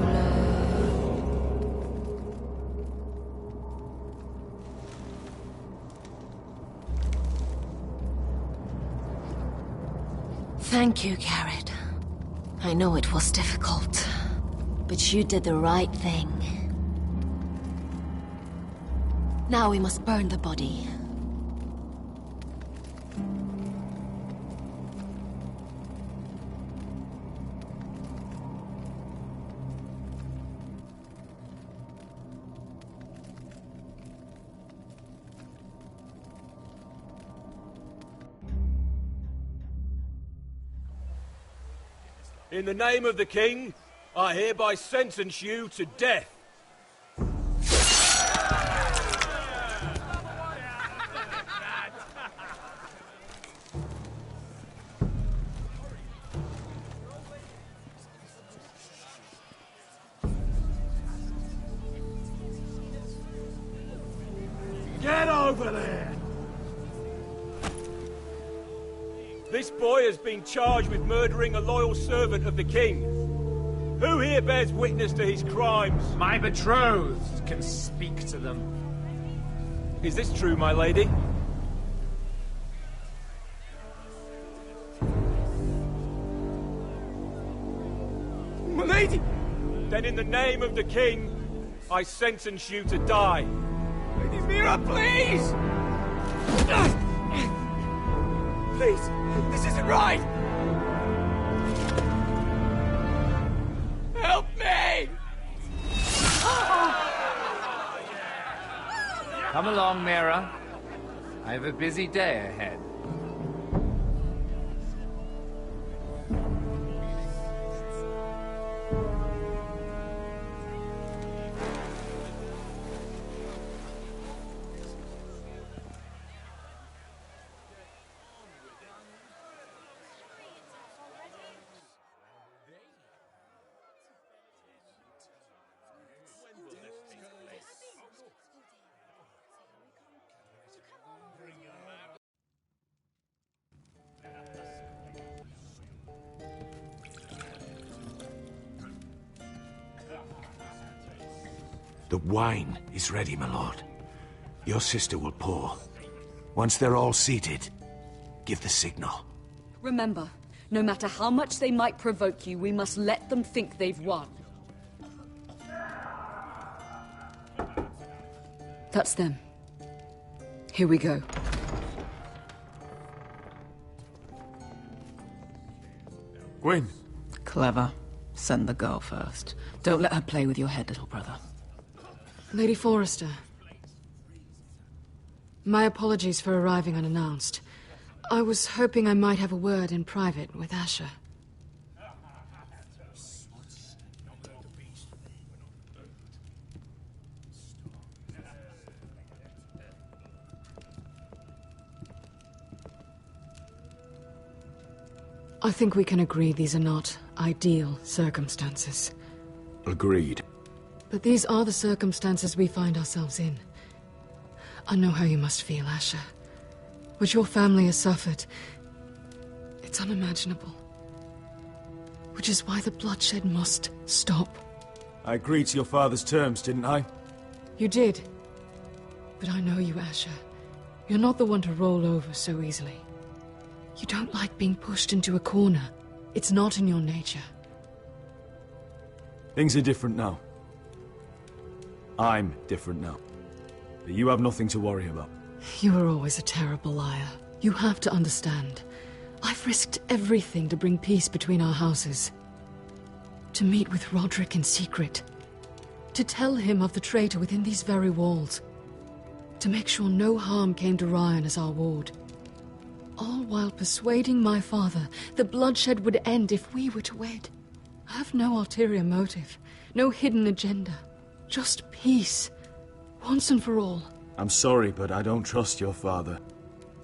Thank you, Garrett. I know it was difficult, but you did the right thing. Now we must burn the body. In the name of the king, I hereby sentence you to death. Get over there! This boy has been charged with murdering a loyal servant of the king. Who here bears witness to his crimes? My betrothed can speak to them. Is this true, my lady? My lady! Then in the name of the king, I sentence you to die. Lady Mira, please! Please, this isn't right! Help me! Come along, Mira. I have a busy day ahead. The wine is ready, my lord. Your sister will pour. Once they're all seated, give the signal. Remember, no matter how much they might provoke you, we must let them think they've won. That's them. Here we go. Gwyn. Clever. Send the girl first. Don't let her play with your head, little brother. Lady Forrester. My apologies for arriving unannounced. I was hoping I might have a word in private with Asher. I think we can agree these are not ideal circumstances. Agreed. But these are the circumstances we find ourselves in. I know how you must feel, Asher. What your family has suffered, it's unimaginable. Which is why the bloodshed must stop. I agreed to your father's terms, didn't I? You did. But I know you, Asher. You're not the one to roll over so easily. You don't like being pushed into a corner. It's not in your nature. Things are different now. I'm different now. But you have nothing to worry about. You were always a terrible liar. You have to understand. I've risked everything to bring peace between our houses. To meet with Roderick in secret. To tell him of the traitor within these very walls. To make sure no harm came to Ryan as our ward. All while persuading my father the bloodshed would end if we were to wed. I have no ulterior motive. No hidden agenda. Just peace. Once and for all. I'm sorry, but I don't trust your father.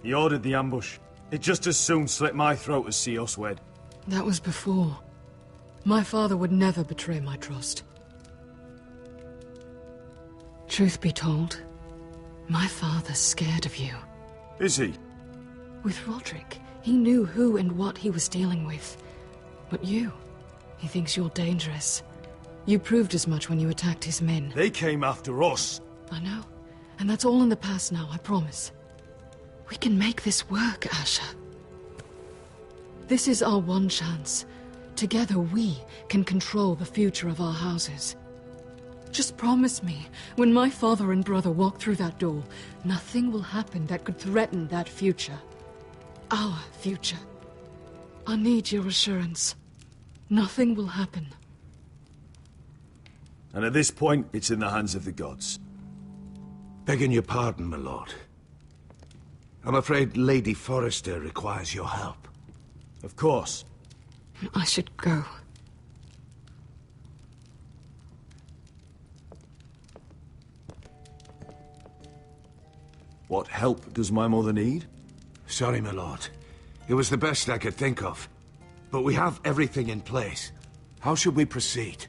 He ordered the ambush. He'd just as soon slit my throat as see us wed. That was before. My father would never betray my trust. Truth be told, My father's scared of you. Is he? With Roderick, he knew who and what he was dealing with. But you, he thinks you're dangerous. You proved as much when you attacked his men. They came after us. I know. And that's all in the past now, I promise. We can make this work, Asher. This is our one chance. Together we can control the future of our houses. Just promise me, when my father and brother walk through that door, nothing will happen that could threaten that future. Our future. I need your assurance. Nothing will happen. And at this point, it's in the hands of the gods. Begging your pardon, my lord. I'm afraid Lady Forrester requires your help. Of course. I should go. What help does my mother need? Sorry, my lord. It was the best I could think of. But we have everything in place. How should we proceed?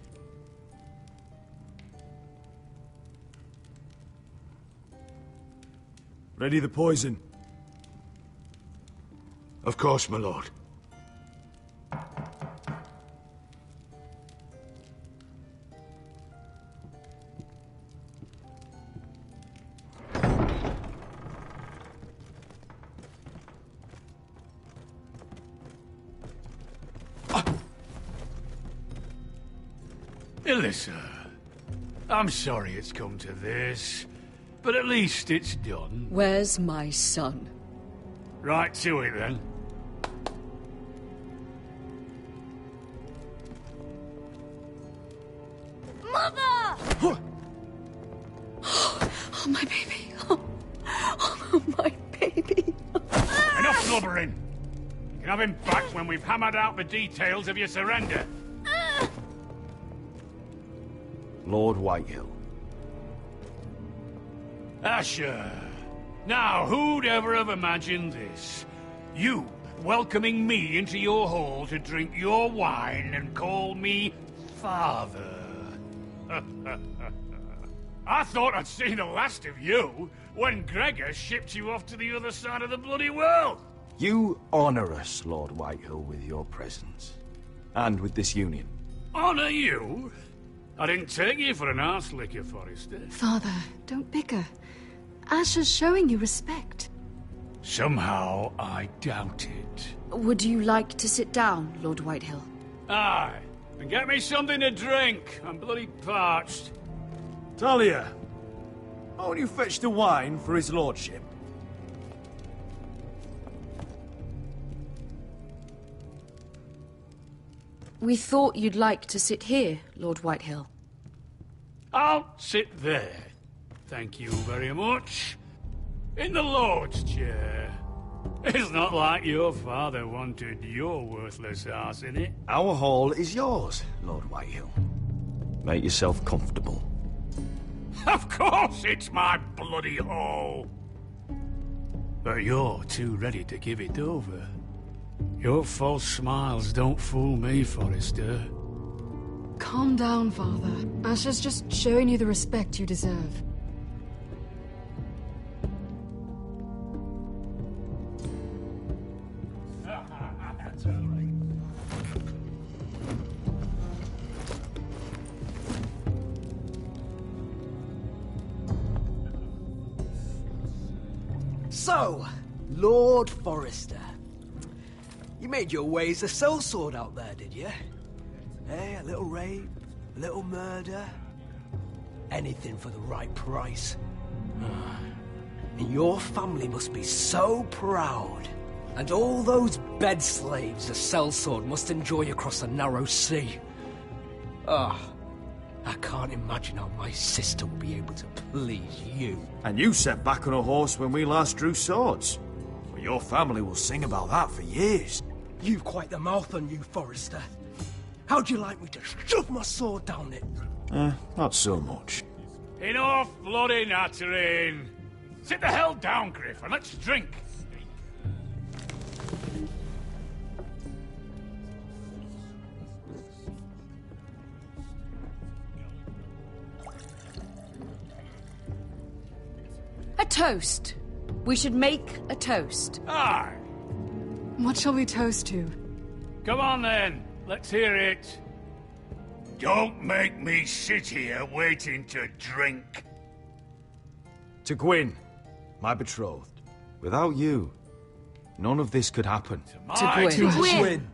Ready the poison? Of course, my lord. Alyssa, I'm sorry it's come to this, but at least it's done. Where's my son? Right to it, then. Mother! Oh, my baby. Oh, my baby. Enough blubbering. You can have him back when we've hammered out the details of your surrender. Lord Whitehill. Asher. Now, who'd ever have imagined this? You welcoming me into your hall to drink your wine and call me father. I thought I'd seen the last of you when Gregor shipped you off to the other side of the bloody world. You honor us, Lord Whitehill, with your presence. And with this union. Honor you? I didn't take you for an arse licker, Forrester. Father, don't bicker. Asher's showing you respect. Somehow I doubt it. Would you like to sit down, Lord Whitehill? Aye. And get me something to drink. I'm bloody parched. Talia, won't you fetch the wine for his lordship? We thought you'd like to sit here, Lord Whitehill. I'll sit there. Thank you very much. In the Lord's chair. It's not like your father wanted your worthless ass in it. Our hall is yours, Lord Whitehill. Make yourself comfortable. Of course it's my bloody hall. But you're too ready to give it over. Your false smiles don't fool me, Forrester. Calm down, Father. Asher's just showing you the respect you deserve. So, Lord Forrester. You made your way as a sellsword out there, did you? Eh, a little rape, a little murder. Anything for the right price. And your family must be so proud. And all those bed slaves a sellsword must enjoy across the narrow sea. I can't imagine how my sister will be able to please you. And you sat back on a horse when we last drew swords. Well, your family will sing about that for years. You've quite the mouth on you, Forrester. How'd you like me to shove my sword down it? Not so much. Enough bloody nattering. Sit the hell down, Griff, and let's drink. A toast. We should make a toast. Aye. What shall we toast to? Come on then, let's hear it. Don't make me sit here waiting to drink. To Gwyn, my betrothed. Without you, none of this could happen. To Gwyn.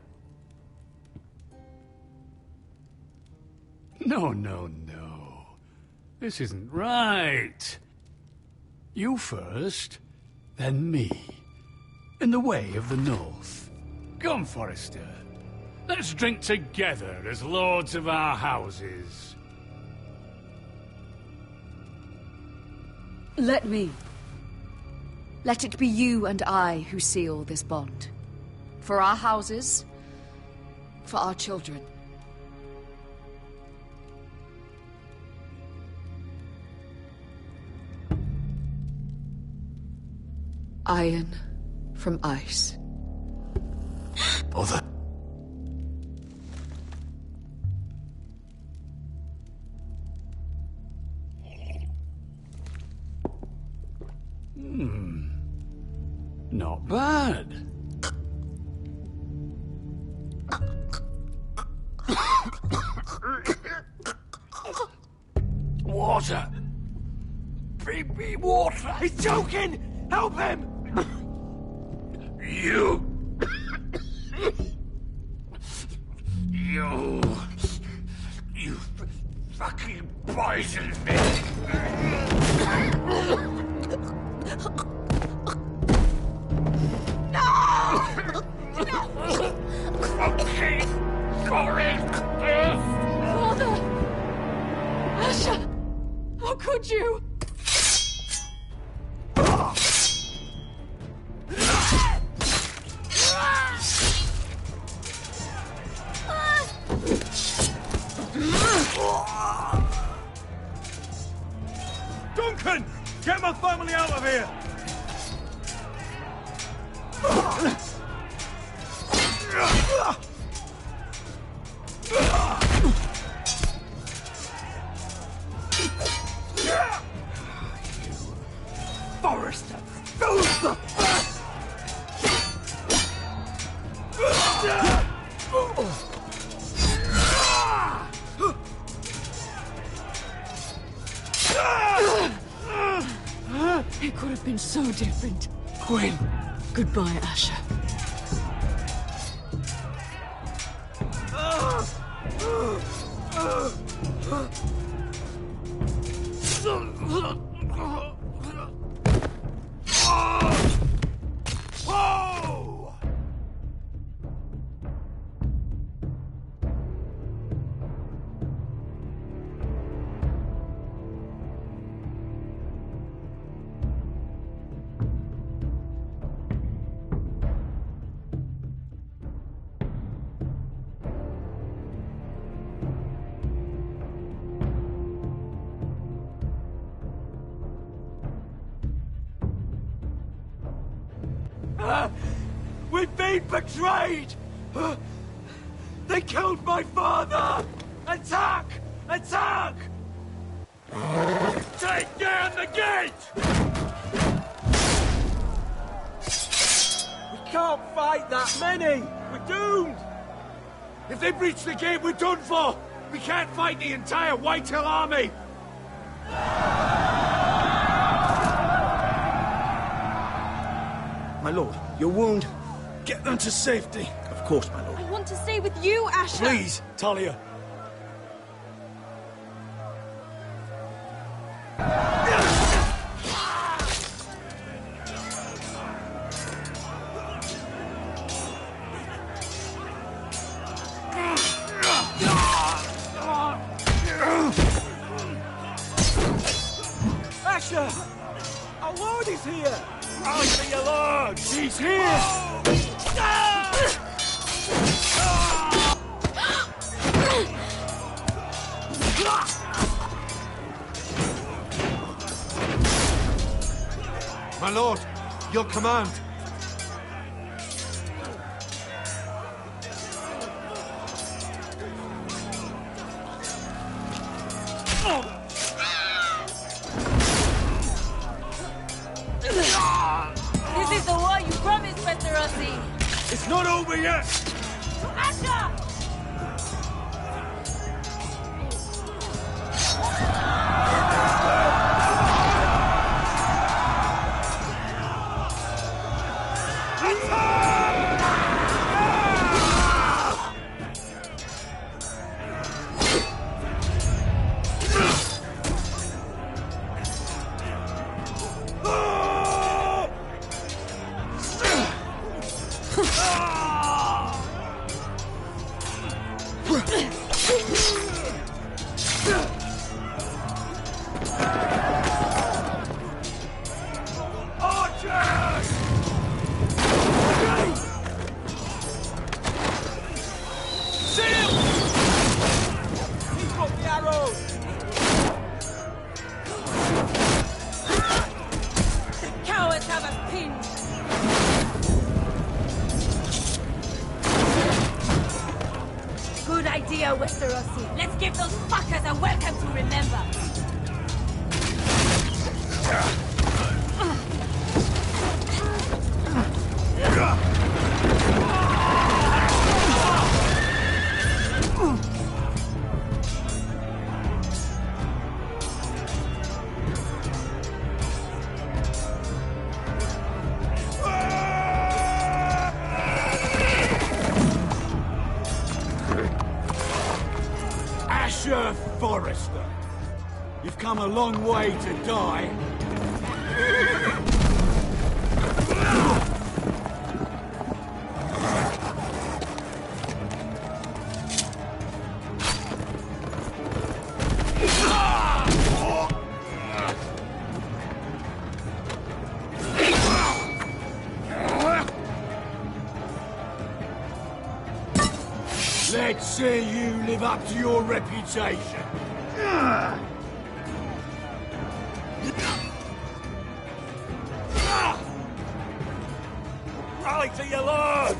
No. This isn't right. You first, then me. In the way of the North. Come, Forrester. Let's drink together as lords of our houses. Let me. Let it be you and I who seal this bond. For our houses, for our children. Iron from ice. Bother. Not bad. Water. Baby water. He's choking! Help him! You fucking poisoned me. Okay, sorry. Father! Asher! How could you? Duncan! Get my family out of here! Forrester! Who's the first? It could have been so different. Gwyn! Goodbye, Asher. Whoa! We've been betrayed! They killed my father! Attack! Attack! Take down the gate! We can't fight that many! We're doomed! If they breach the gate, we're done for! We can't fight the entire Whitehill army! My lord, your wound. Get them to safety. Of course, my lord. I want to stay with you, Asher. Please, Talia. Asher! Our lord is here! Rally for your lord! He's here! My lord, your command. yet! Asher! Let's give those fuckers a welcome to remember. Forrester, you've come a long way to die. Let's see you live up to your reputation. Rally to your lord!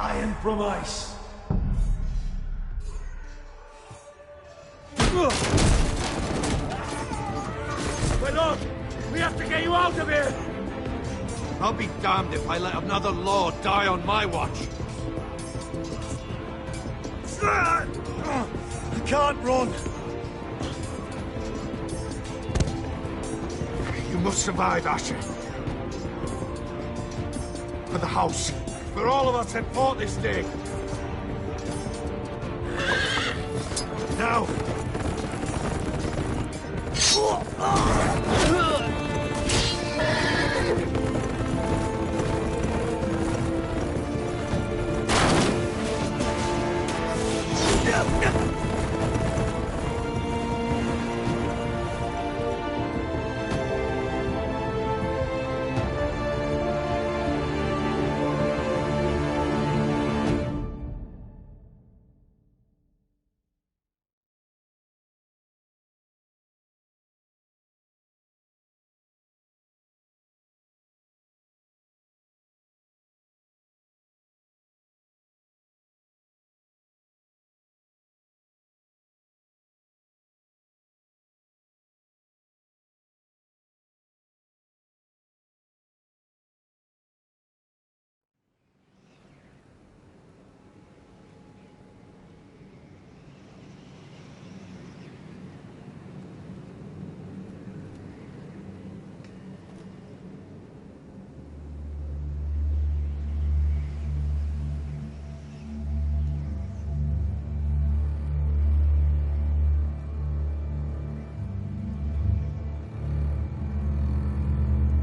iron from ice. My lord, we have to get you out of here! I'll be damned if I let another lord die on my watch. I can't run. You must survive, Asher. For the house. For all of us that fought this day. Now!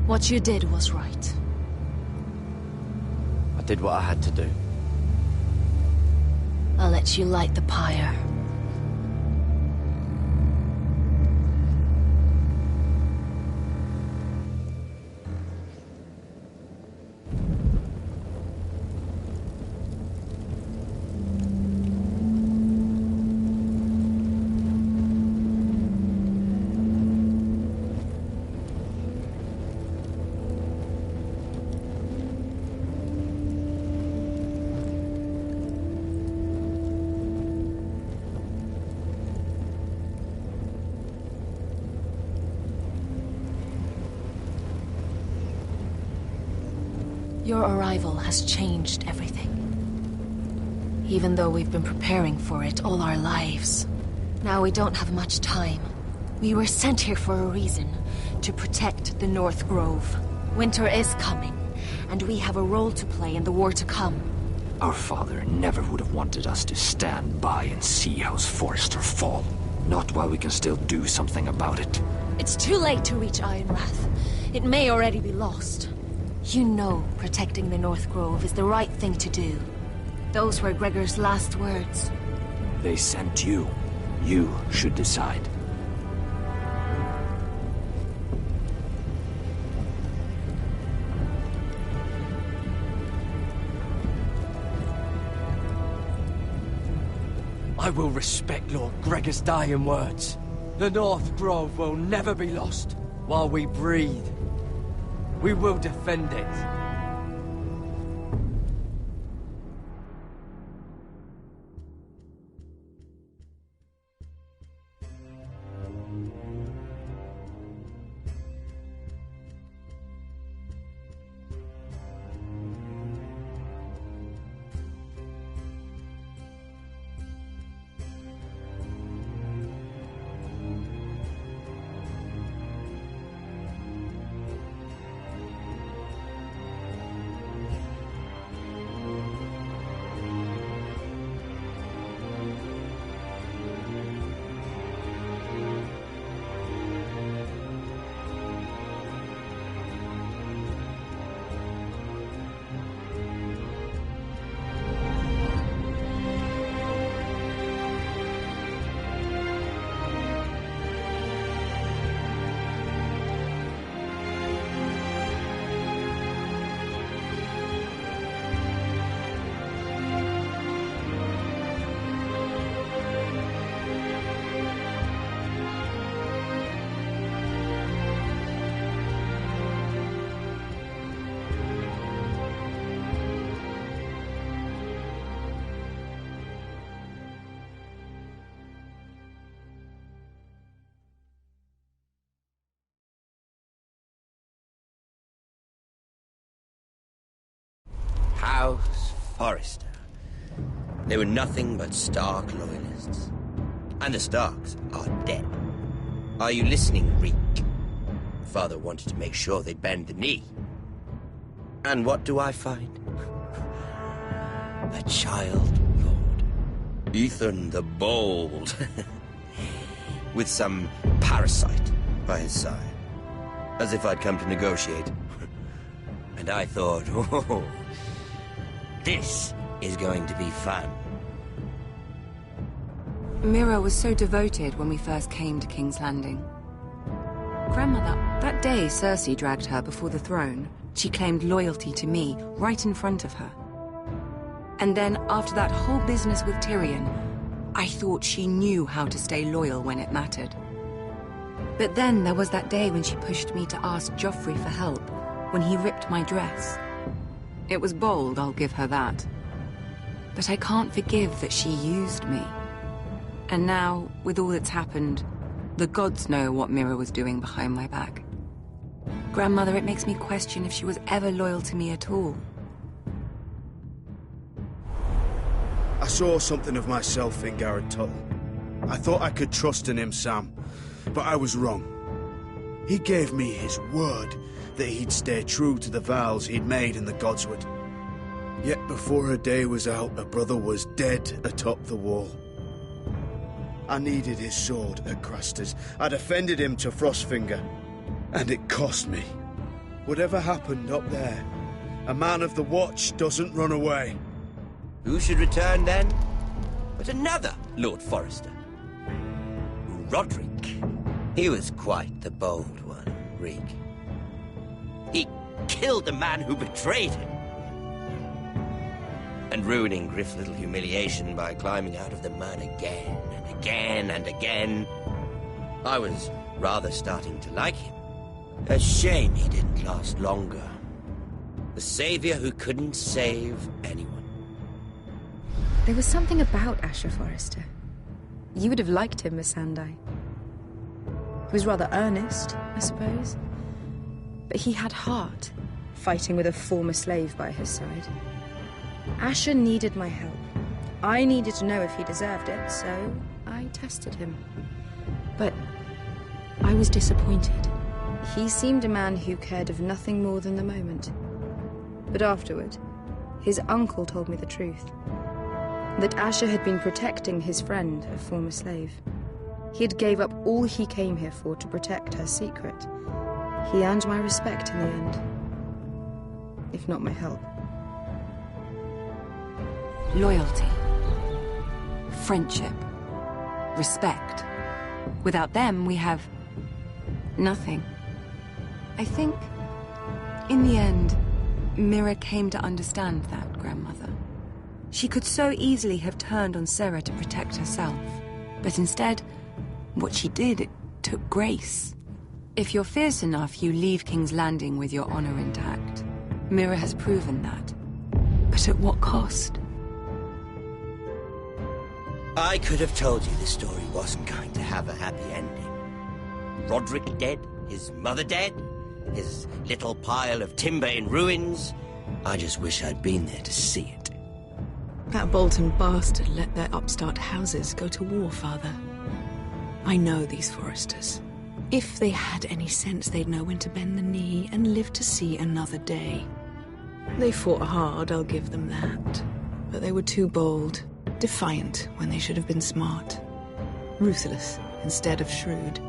What you did was right. I did what I had to do. I'll let you light the pyre. Your arrival has changed everything. Even though we've been preparing for it all our lives. Now we don't have much time. We were sent here for a reason. To protect the North Grove. Winter is coming, and we have a role to play in the war to come. Our father never would have wanted us to stand by and see House Forrester fall. Not while we can still do something about it. It's too late to reach Ironrath. It may already be lost. You know protecting the North Grove is the right thing to do. Those were Gregor's last words. They sent you. You should decide. I will respect Lord Gregor's dying words. The North Grove will never be lost. While we breathe, we will defend it. House Forrester. They were nothing but Stark loyalists. And the Starks are dead. Are you listening, Reek? Father wanted to make sure they'd bend the knee. And what do I find? A child lord. Ethan the Bold. With some parasite by his side. As if I'd come to negotiate. And I thought, oh, this is going to be fun. Mira was so devoted when we first came to King's Landing. Grandmother, that day Cersei dragged her before the throne, she claimed loyalty to me right in front of her. And then, after that whole business with Tyrion, I thought she knew how to stay loyal when it mattered. But then there was that day when she pushed me to ask Joffrey for help, when he ripped my dress. It was bold, I'll give her that. But I can't forgive that she used me. And now, with all that's happened, the gods know what Mira was doing behind my back. Grandmother, it makes me question if she was ever loyal to me at all. I saw something of myself in Garrett Tuttle. I thought I could trust in him, Sam, but I was wrong. He gave me his word that he'd stay true to the vows he'd made in the Godswood. Yet before a day was out, a brother was dead atop the wall. I needed his sword at Craster's. I defended him to Frostfinger, and it cost me. Whatever happened up there, a man of the Watch doesn't run away. Who should return then? But another Lord Forrester. Roderick. He was quite the bold one, Reek. He killed the man who betrayed him. And ruining Griff's little humiliation by climbing out of the mud again and again and again. I was rather starting to like him. A shame he didn't last longer. The savior who couldn't save anyone. There was something about Asher Forrester. You would have liked him, Miss Sandai. He was rather earnest, I suppose. But he had heart, fighting with a former slave by his side. Asher needed my help. I needed to know if he deserved it, so I tested him. But I was disappointed. He seemed a man who cared of nothing more than the moment. But afterward, his uncle told me the truth. That Asher had been protecting his friend, a former slave. He had gave up all he came here for to protect her secret. He earned my respect in the end. If not my help. Loyalty. Friendship. Respect. Without them, we have nothing. I think, in the end, Mira came to understand that, Grandmother. She could so easily have turned on Sarah to protect herself. But instead, what she did, it took grace. If you're fierce enough, you leave King's Landing with your honor intact. Mira has proven that. But at what cost? I could have told you this story wasn't going to have a happy ending. Roderick dead, his mother dead, his little pile of timber in ruins. I just wish I'd been there to see it. That Bolton bastard let their upstart houses go to war, Father. I know these Forresters. If they had any sense, they'd know when to bend the knee and live to see another day. They fought hard, I'll give them that. But they were too bold, defiant when they should have been smart. Ruthless instead of shrewd.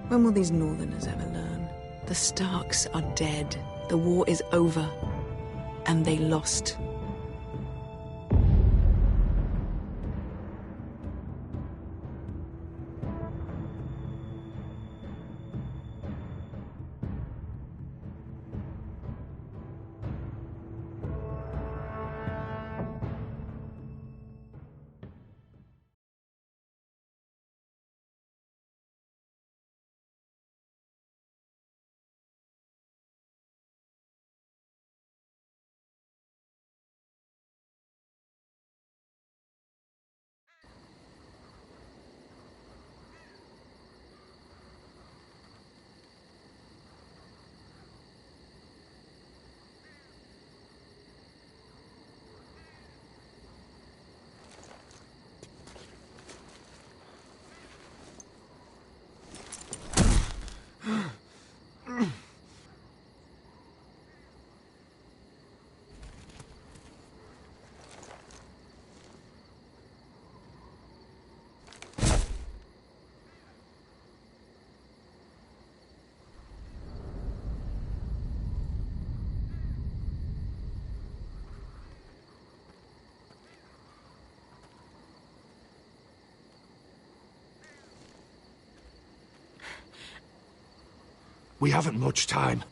When will these Northerners ever learn? The Starks are dead. The war is over. And they lost. We haven't much time.